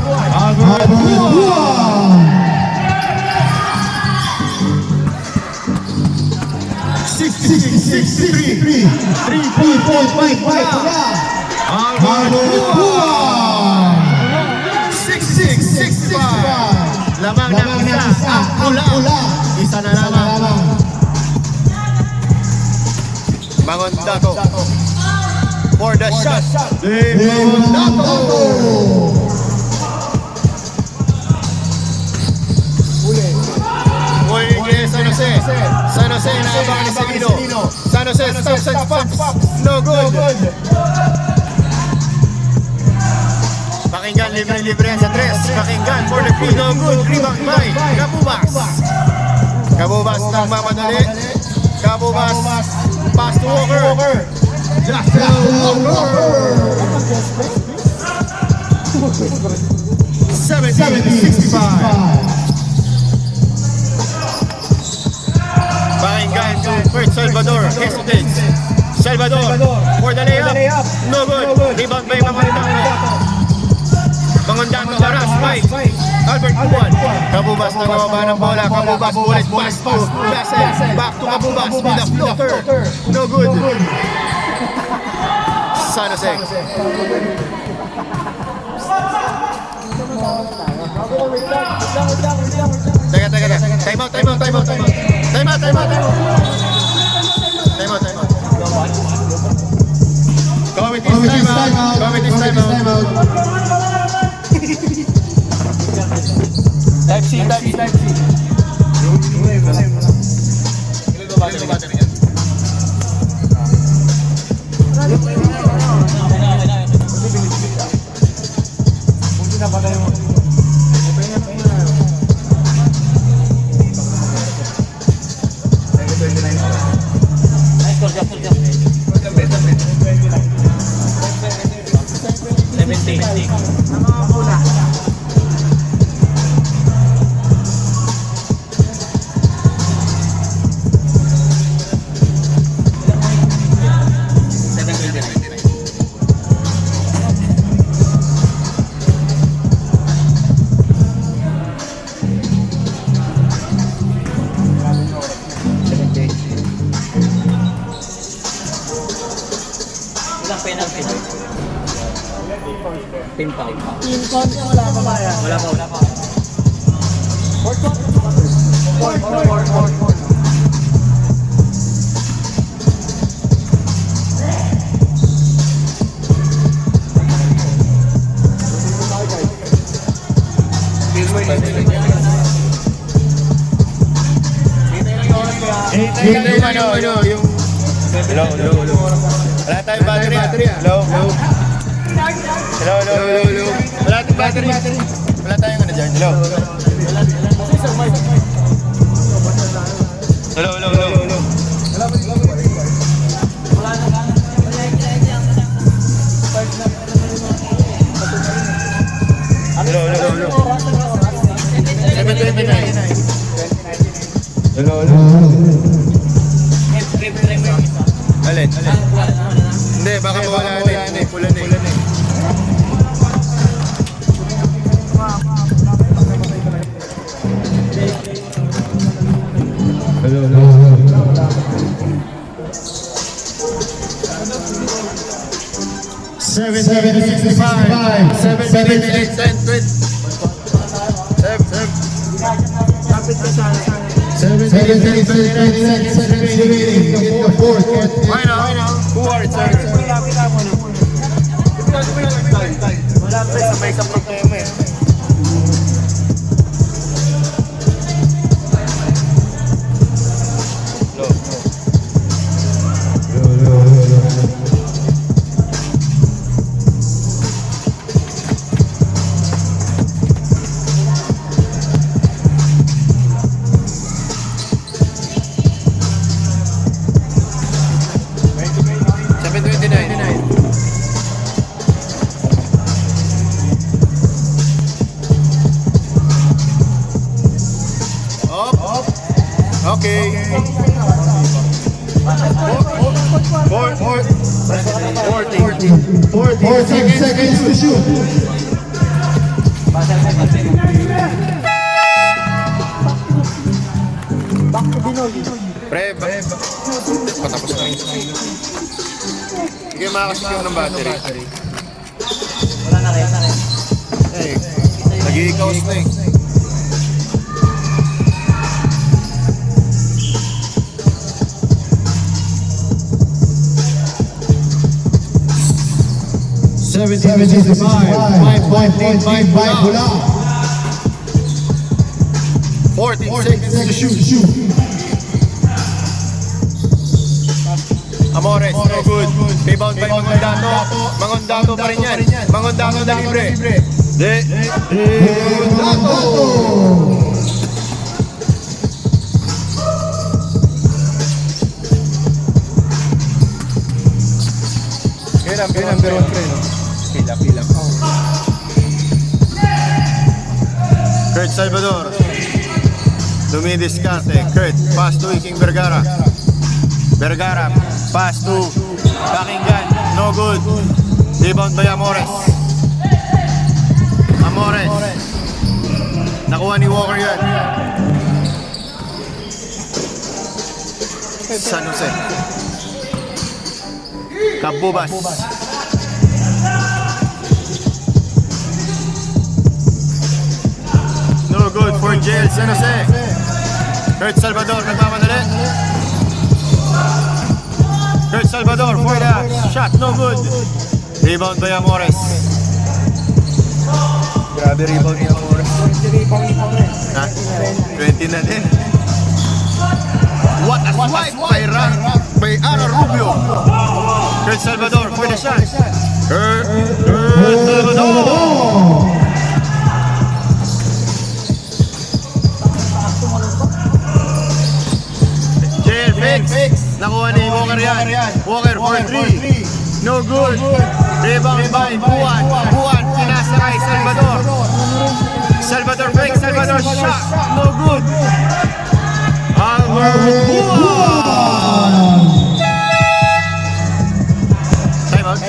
66 63. 3-point pula. Albakuan. 66-65. Lamang ng isa ang pula. Isa na lamang. Mangondato. For the shot. Mangondato. Uli kay San Jose. San Jose naabangan ni Celino. San Jose stops and pops. No good. Pakinggan libre-libre yan sa 3. Pakinggan for the free. No good. Rebound by Kabubas. Kabubas ng mamadali. Kabubas. Pass to Walker. Walker. 70-65. Pakinggan to Kurt Salvador. Hesitates. Salvador for the layup. No good. Rebound by Mangondato. Mangondato oras by Albert Puan. Kabubas na mababa ng bola. Kabubas bullet pass to Bassett. Back to Kabubas with a floater. No good. San Jose. Teka. Time out. Committee's time out. Type C. Team foul. Wala pa. Yung hello. Wala tayong battery. Hello. Wala tayong battery. Wala tayong ano dyan. Hello. Alin? Hindi, baka mawala na yan eh. Pula na eh. Who are it, sir? Wala pa sa may problema eh. Okay. 14 seconds to shoot. Back to Binoy. Pre, patapos na yun. Sige, makakasipin ng battery. Wala na rin. Eh, nag-i-ikaws na eh. Five Bula. 14 seconds to shoot. Amores, no good. Rebound by Mangondato. Mangondato pa rin yan. Mangondato na libre. Kaya number 1 pre, no? Pila. Kurt Salvador. Dumidiskarte. Kurt, pass to King Vergara. Vergara, pass to Pakinggan. No good. Rebound by Amores. Amores. Nakuha ni Walker yan. San Jose. Kabubas. No good for jail San Jose. Kurt Salvador nagmamadali. Kurt Salvador for the shot, no good. Rebound by Amores. Grabe rebound ni Amores. 20 na din. What a swipe by Ara Rubio. Kurt Salvador for the shot. Kurt Salvador. Fix. Nakuha ni Walker yan. Walker for 3. No good. Rebound by Buwan. Buwan, pinasakay Salvador. Salvador fake. Salvador shot. No good. Albert Buwan. Time out.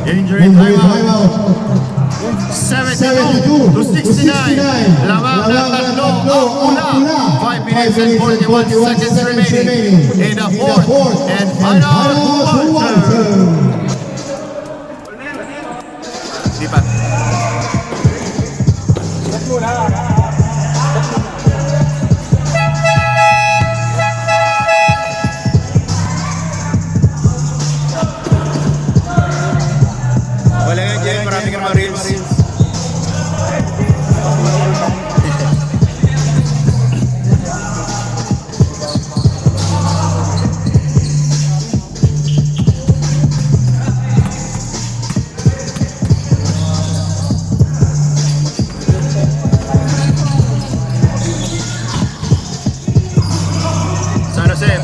Injury timeout. 72 to 69. Lamang na tatlo ang una. 5 minutes and 41 seconds remaining in the fourth and final quarter. Lipat. Wala nga dyan, marami ka naman reels.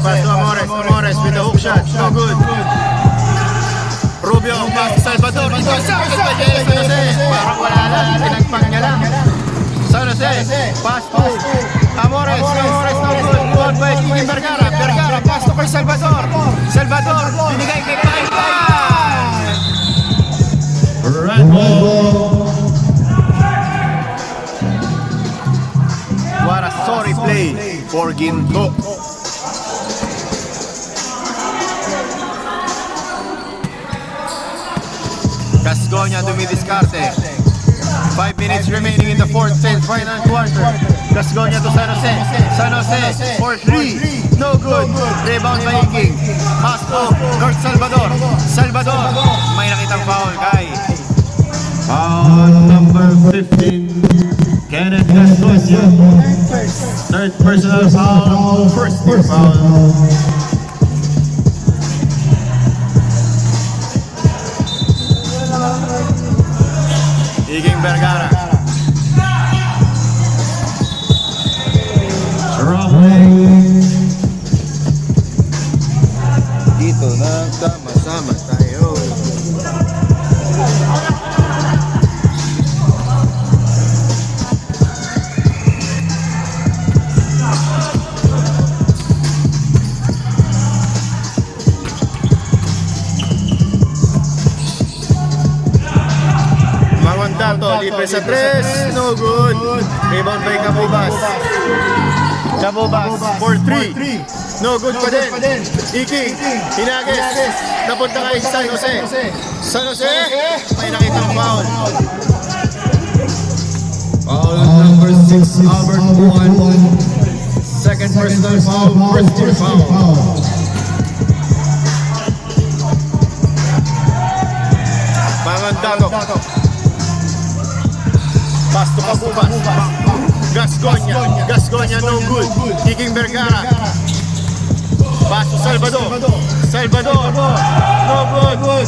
Pass to Amores. Amores with the hook shot. No good. Rubio. Pass to Salvador. Ito sa San Jose. Parang wala lang. Pinagpang niya lang. San Jose. Pass to Amores. Amores no good. Good by King Vergara. Vergara. Pass to kay Salvador. Salvador. Binigay kay Pakinggan. Red ball. What a sorry play for Ginto. Gasconia dumidiskarte. 5 minutes remaining in the fourth and final quarter. Gasconia to San Jose. San Jose for 3. No good. Rebound by King. Pass to Kurt Salvador. Salvador. May nakitang foul kay. Foul number 15. Kenneth Gasconia. Third personal foul. First team foul. King Vergara. Dito na sama-sama tayo. Mangondato, libre sa 3, no good. Rebound by Kabubas. Kabobas for 3. No good pa din. Iking, Hinagis, napunta kay San Jose. San Jose, may nakita ng foul. Foul number 6, Albert Juan. Second personal foul, first team foul. Mangandato. Pass to Kabubas. Gasconia no good. Iking Vergara. Pass to Salvador, no good.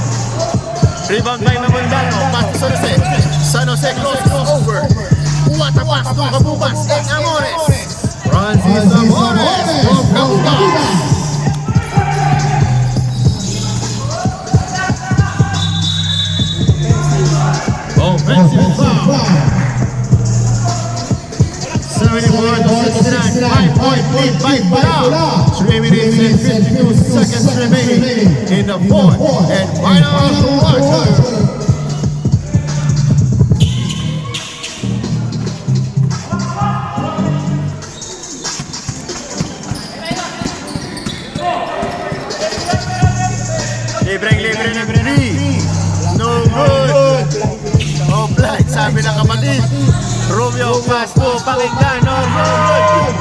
Rebound by Mangandato. Pass to San Jose. San Jose closes over. What a pass to Kabubas and Amores. Francis Amores from Kabubas. Offensive foul. 74-69, 5-point lead by Bala. 3 minutes and 52 seconds remaining in the fourth and final quarter. Libre. No good. Offline, sabi ng kapatid. Rubio, pass to Pakinggan, no good.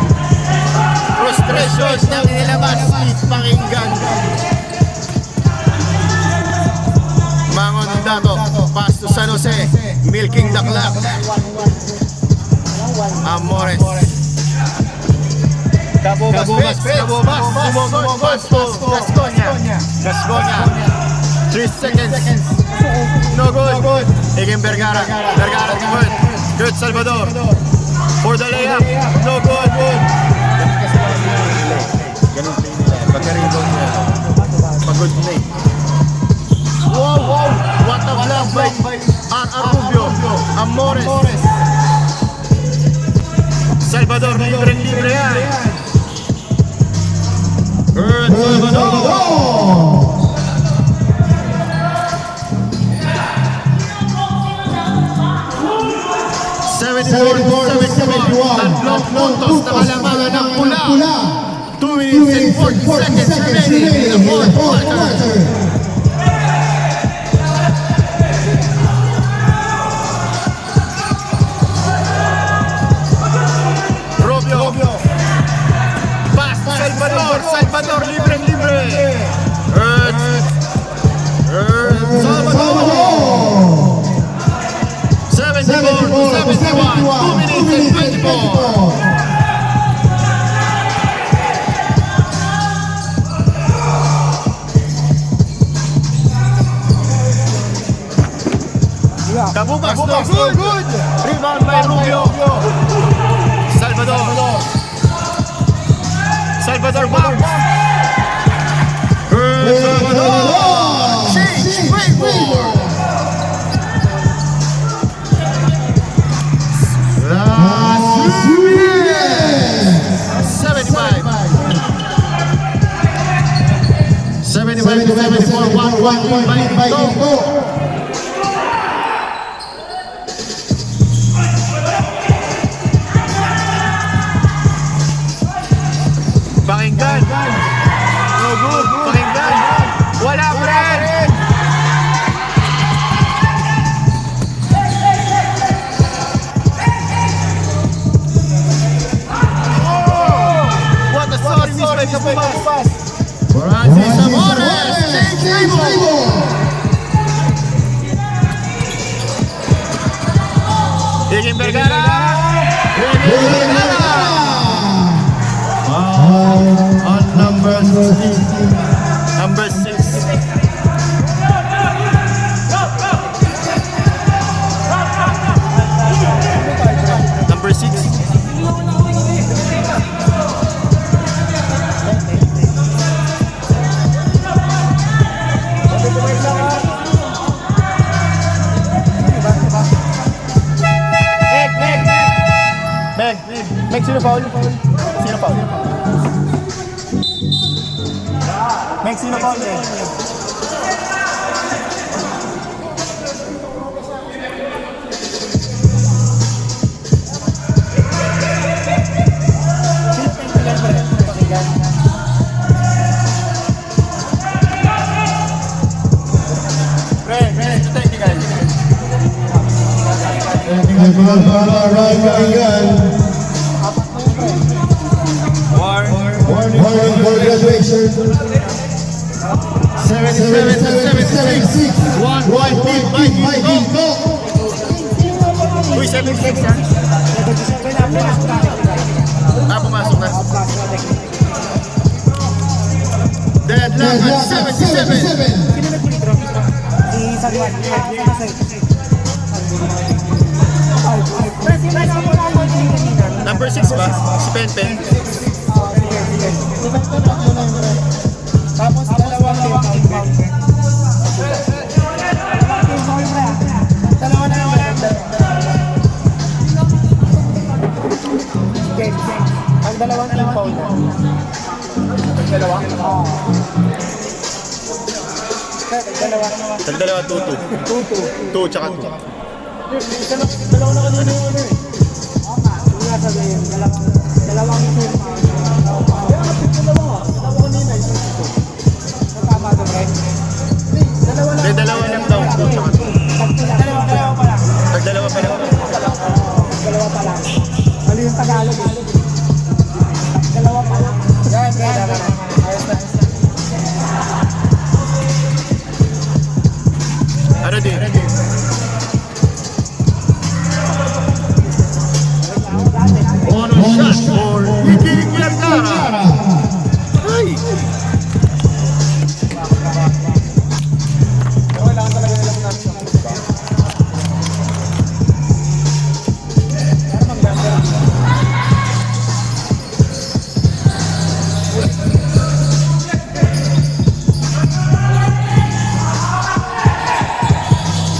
Frustration na inilabas ni Pakinggan. Mangandato, pass to San Jose, milking the clock. Amores. Kabubas, pass to Gasconia. 3 seconds. No good. Again Vergara good. Good Salvador. For the layup. No good. Ganun play nila. Pagka-rebound nila. Pag-good play. Wow. What a block by Rubio. Amores. Salvador, libre yan. Good Salvador. 74-71. Tatlong puntos na kalamangan ng pula. 2 minutes and 40 seconds remaining in the fourth quarter. Rubio. Pass Salvador, libre. Salvador. 74-71, 2 minutes and 24. Kabubas, no good. Rebound by Rubio. Salvador bounce. Salvador. Change, Rainbow. Last minute. 75-74, 1-1 by Ito. Pakinggan. No good. Pakinggan. Wala pa rin. What a sorry miss by Kabubas. Francis Amores. Change table. Iking Vergara. On number 6. Number 6. Meg, sino foul? Meg, sino foul? Warning for graduation. 77-76. One big go. Uy, 76 yan. Pumasok na. Deadlock at 77. Number 6 ba? Si Penpen. Tapos dalawang team foul. Dalawa na naman. Game. Ang dalawang team foul na. Dalawa? Oo. Dalawa. Dalawa, 2-2. 2 tsaka 2. Dalawa na kanina yung ano eh. Yung nasa game, dalawang team foul. Dalawa kanina yung ito. Tama ito, Brent? Dalawa lang. Dalawa lang daw, 2 tsaka 2. Dalawa pa lang. Dalawa pa lang. Dalawa pa lang. Mali yung Tagalog eh. Dalawa pa lang. Yan, tama na. Ayos na. Ano din? Bonus shot for Ricky Vergara. Ay! Kailangan talaga nilang natin.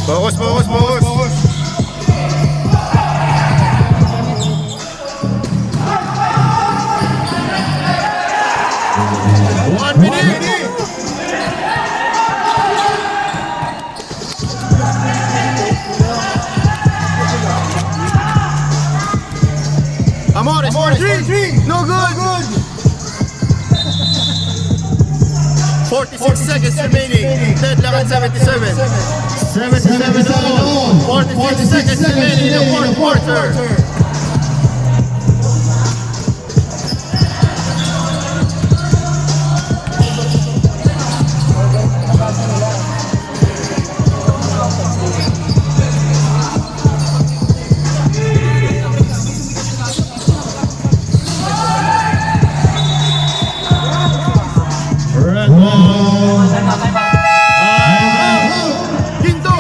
Focus. One minute. Amores, 3. No good. 46 seconds remaining. Deadlock at 77. 77 all. 46 seconds remaining in the fourth quarter. Red ball. Ginto.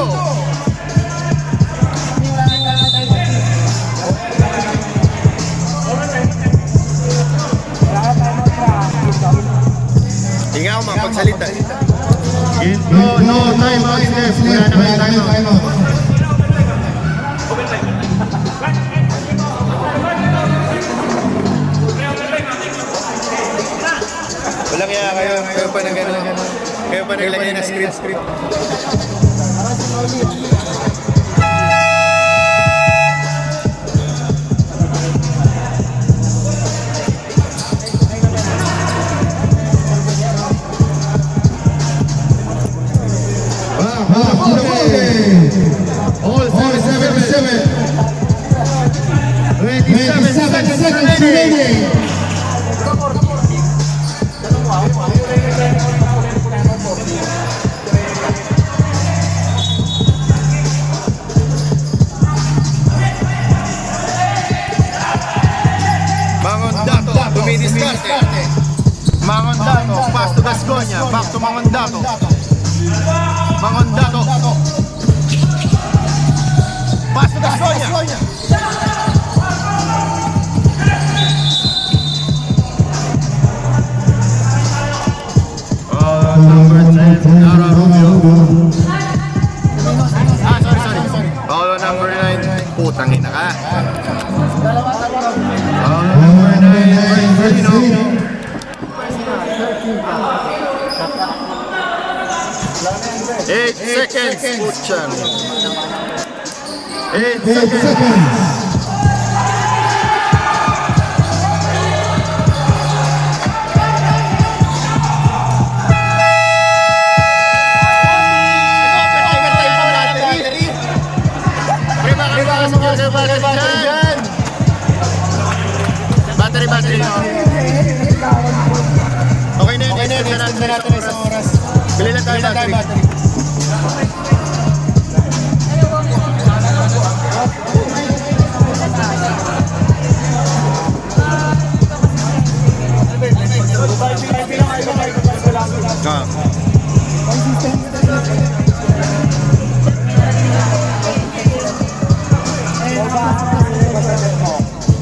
Hinga ako pagsalita. No time out left. Wala na kayo time out. Walang kaya kayo pa na gano'n. Kayo pa naglagay na script. All 77. 27 seconds remaining. Mangondato, dumidiskarte. Mangondato, pass to Gasconia, back to Mangondato. Mangondato. Pass to Gasconia. Number 10, Nara Rubio. Sorry. Paulo number 9. Putang ina ka. Paulo number 9, Marcelino. 8 seconds. Putyan. 8 seconds. battery dyan. Battery. Okay na yun, extend na natin isang oras. Bili lang tayo battery.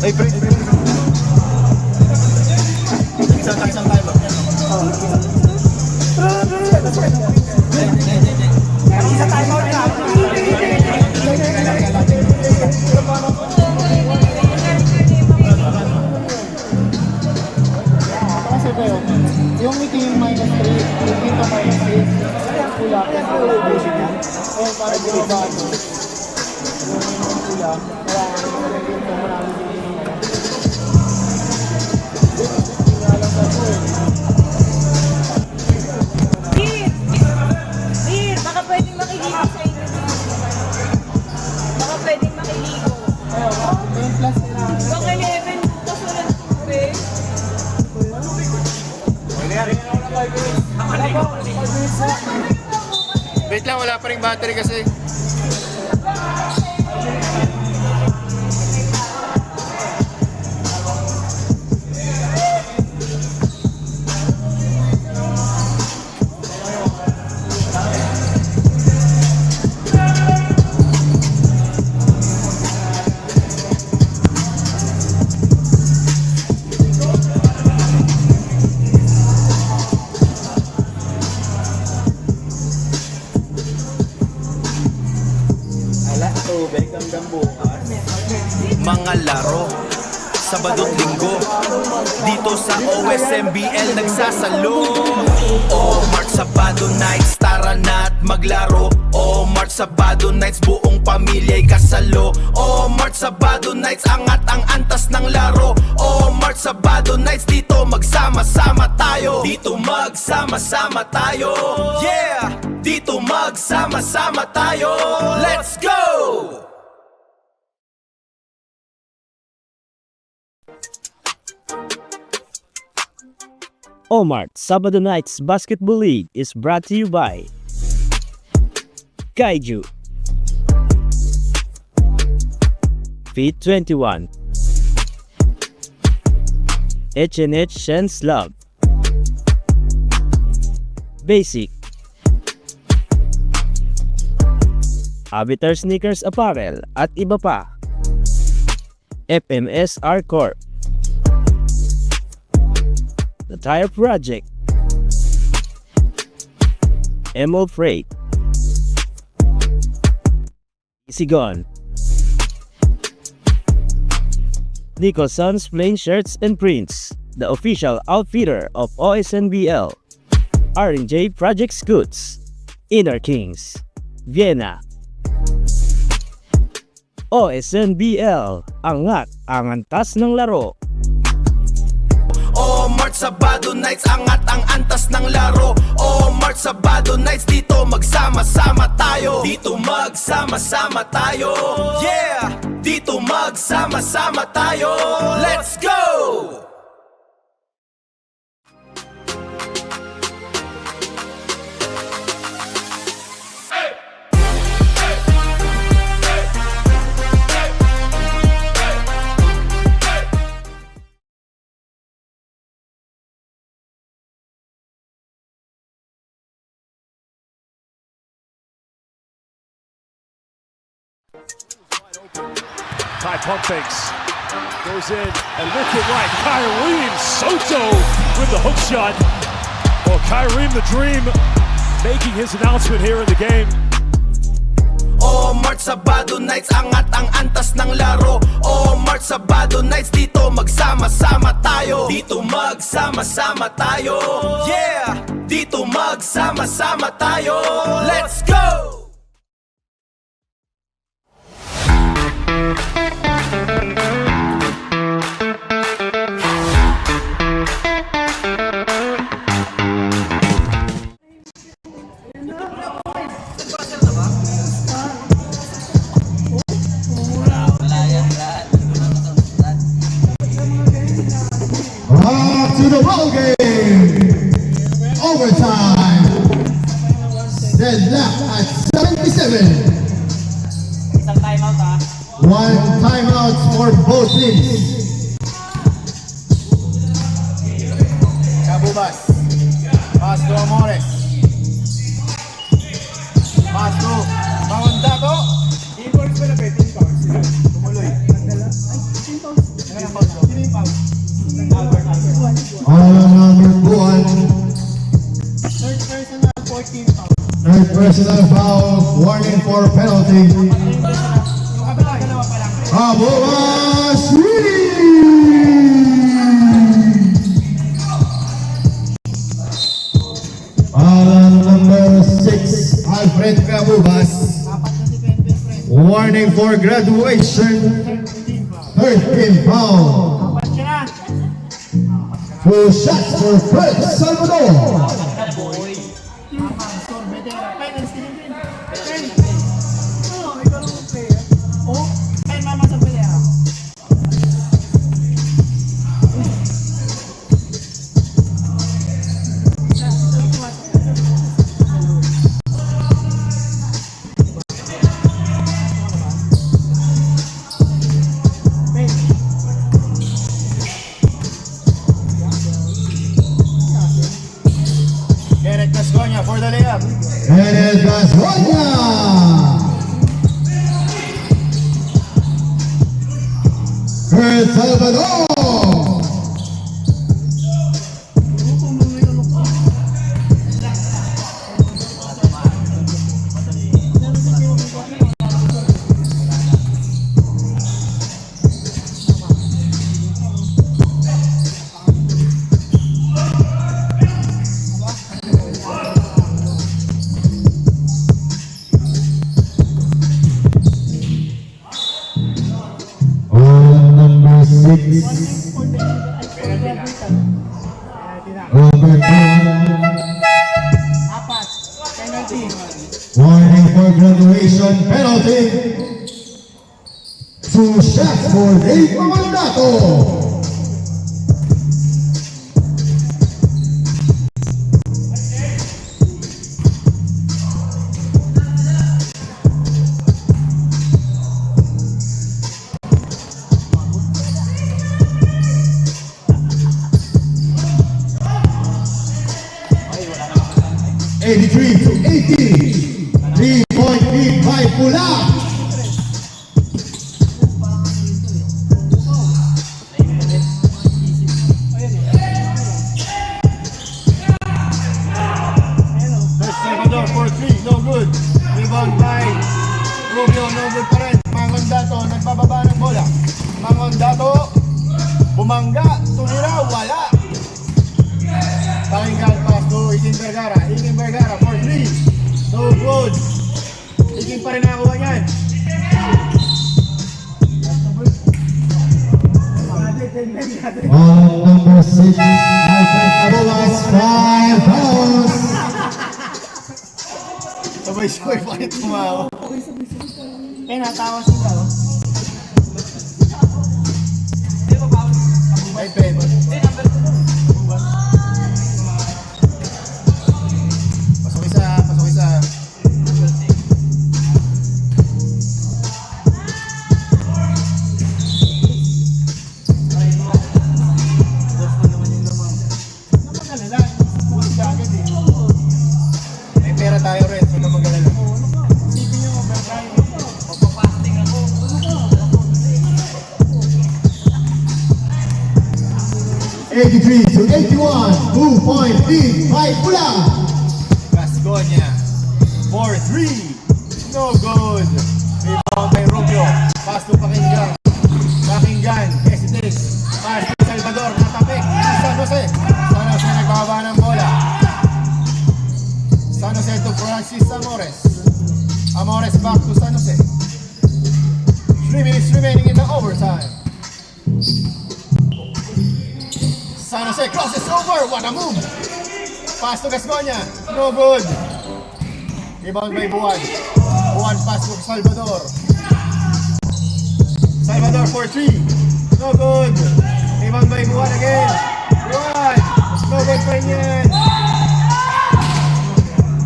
Ay, break. Isang tayo ba? Kasi kayo, yung meeting -3, yung dito -6, pula, basic yan. Eh, para di ba yung pula, kaya dito marami din yung Bir, baka pwedeng makiligo sa inyo. Baka pwedeng makiligo. yung plus na Baka 11 kasunod tubig. Wait lang, wala pa rin battery kasi. Mga laro, Sabado't Linggo, dito sa OSMBL nagsasalo. March Sabado nights, tara na't maglaro. March Sabado nights, buong pamilya'y kasalo. March Sabado nights, angat ang antas ng laro. March Sabado nights, dito magsama-sama tayo. Dito magsama-sama tayo. Yeah! Dito magsama-sama tayo. Let's go! Omart Sabado Nights Basketball League is brought to you by Kaiju, Fit 21, H&H Shen's Love, Basic, Avatar Sneakers Apparel at iba pa, FMSR Corp, The Tire Project, Emerald Freight, Isigon, Nicholson's Plain Shirts and Prints, the official outfitter of OSNBL, R&J Project Scoots, Inner Kings, Vienna, OSNBL, angat ang antas ng laro. March Sabado nights, angat ang antas ng laro. March Sabado nights, dito magsama-sama tayo. Dito magsama-sama tayo. Yeah! Dito magsama-sama tayo. Let's go! Ty pump fakes. Goes in and lifted right. Kyrie Soto with the hook shot. Well, Kyrie the Dream making his announcement here in the game. March Sabado nights, angat ang antas ng laro. March Sabado nights, dito magsama-sama tayo. Dito magsama-sama tayo. Yeah! Dito magsama-sama tayo. Let's go! ball game. Overtime. Deadlock at 77. Isang timeout ah. One timeout for both teams. Kabubas. Pass to Amores. Pass to Mangondato. Imports pa na ba? Imports. Tumuloy. On number 1. Third personal 14 pounds. Third personal foul. Warning for penalty. Yung kabila, dalawa pa lang. Kabubas! On number 6, Alfred Kabubas. Warning for graduation. 13 foul. Two shots for Fred Salvador. Derek Gasconia for the layup. And it was Ronya. Fred Salvador. On number 6, Robert Brown. Apat. Penalty. Warning for graduation penalty. Two shots for Dave Mamandato. '83 to 80. 3-point lead by Pula. Salvador for 3, no good. Rebound by Rubio, no good pa rin. Mangondato, nagbababa ng bola. Mangondato, bumangga, tumira, wala. Pakinggan pass to Iking Vergara. Iking Vergara for 3, no good. Iking pa rin nakakuha niyan. On number 6, Alfred Cabobas, 5 fouls. Sabay-sabay pa rin tumawa. Eh, natawa sila. Oh. Ay, pen. Pasok isa, pasok isa. May pera tayo rin, huwag kang mag-alala. Isipin nyo, overtime. 83 to 81. 2-point lead by Pula. Gasconia for 3, no good. Rebound by Rubio, pass to Pakinggan. Pakinggan, hesitates. Pass to Salvador, natapik. San Jose. San Jose nagbababa ng bola. San Jose to Francis Amores. Amores back to San Jose. 3 minutes remaining in the overtime. San Jose crosses over, what a move! Pass to Gasconia, no good. Rebound by Buwan. Buwan pass to Salvador. Salvador for 3, no good. Rebound by Buwan again. Buwan, No good pa rin yan.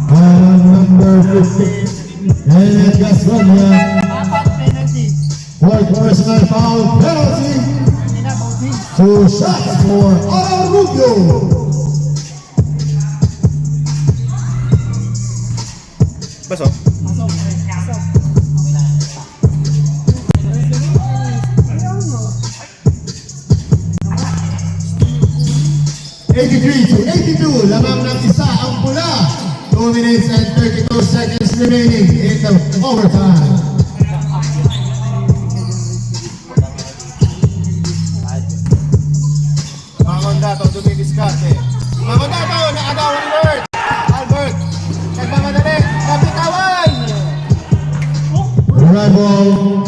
Number 15, Eric Gasconia. Fourth personal foul penalty. 2 shots for Arrubio. Baso. 83-82, lamang ng isa ang pula. 2 minutes and 32 seconds remaining in the overtime. Mangondato, dumidiskarte. Mangondato, nakagawa ni Albert. Albert, nagmamadali, kapitawan. Red ball.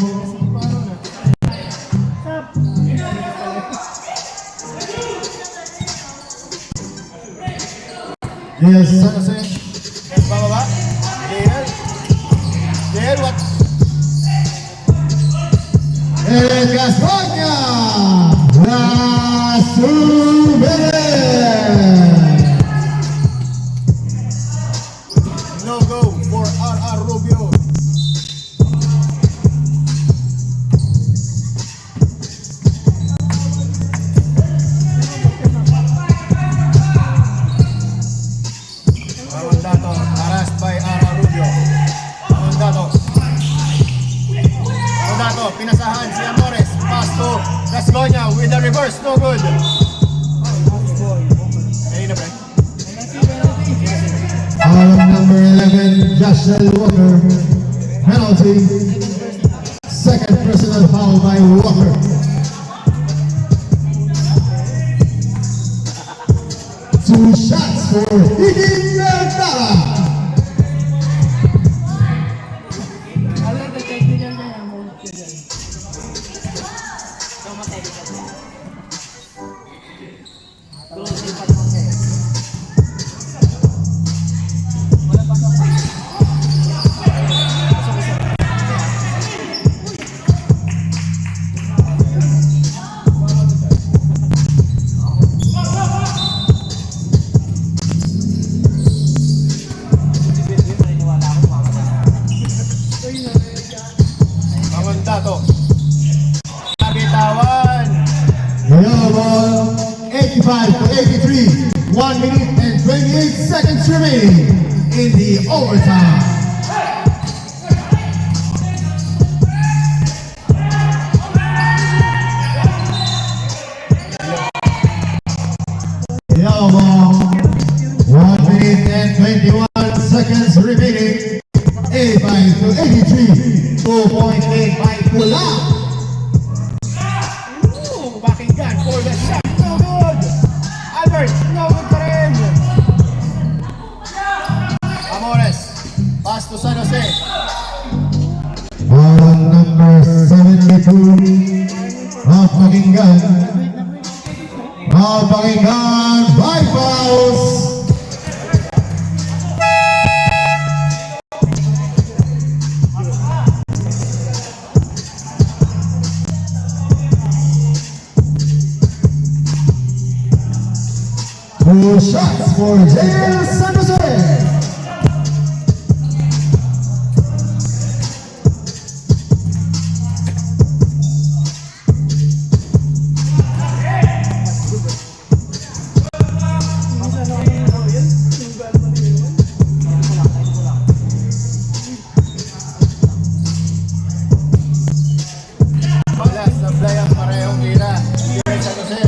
Yes, San Jose, bababa. JL. JL, what? Eric Gasconia. Last 2 minutes. No go for RR Rubio. Mangondato, harassed by RR Rubio. Mangondato. Mangondato, pinasahan si Amores. Pass to Gasconia with the reverse, no good. Ayun na, pre. Foul number 11, Joshua Walker. Penalty. Second personal foul by Walker. Two shots for Higgy Vergara. Mangondato. Kapitawan. Yellow ball, 85-83. 1 minute and 28 seconds remaining in the overtime. Yellow ball, 1 minute and 21 seconds remaining. 85-83. 2.8 by Pula. Ooh, backing gun for the shot. No good. Albert, no good pa rin. Amores. Pass to San Jose. Foul number 72 of Pakinggan. Pakinggan by fouls. Two shots for JL San Jose. Balas, sablay ang parehong tira. San Jose.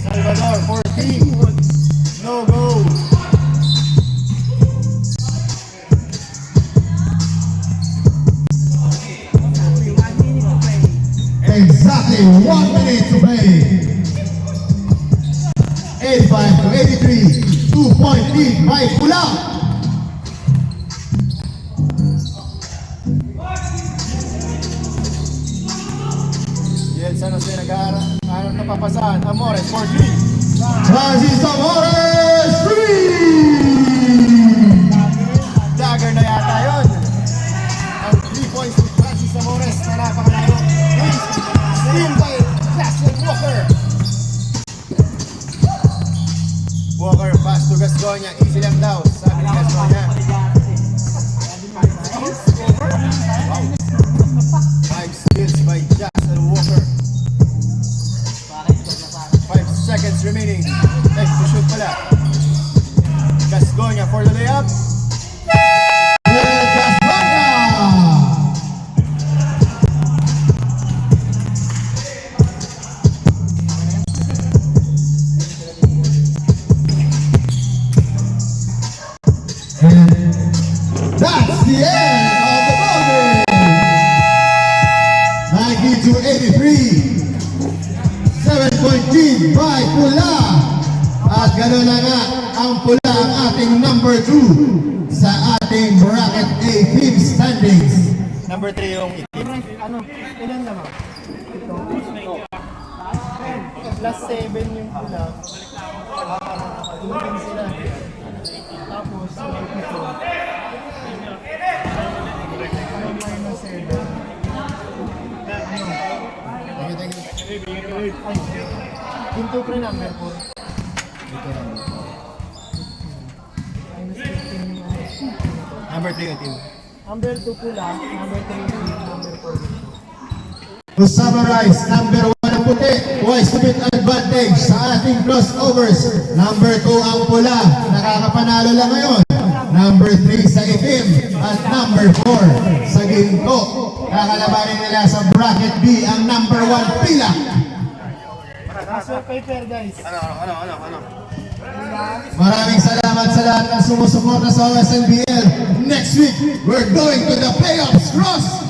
Salvador, 14. No go. Exactly 1 minute to play. 85-83. 2-point lead by Pula. Yan, San Jose nag-aaral. Ano napapasahan? Amores, 4-3. Francis Amores, 3! Dagger na yata yun. Ang 3 points to Francis Amores na napakalayo. Steal by Joshua Walker. 83. 7-point lead by Pula. At gano'n na nga, ang Pula ang ating number 2 sa ating bracket A team standings. Number 3 yung Ano? Ilan naman? Ito. Plus 7 yung pula. Ilan sila? Tapos, ito. Minus 7. Pinto pre number 4. Minus 15 yung number 3 yung team. number 2 pula, number 3 number 4. To summarize, number 1 ang puti, twice bit advantage sa ating crossovers. Number 2 ang pula, nakakapanalo lang ngayon. Number 3 sa itim at number 4 sa ginto. Kakalabanin nila sa bracket B ang number 1 pila. Kaso paper guys. Ano? Maraming salamat sa lahat ng sumusuporta sa OSNBL. Next week, we're going to the playoffs. Cross!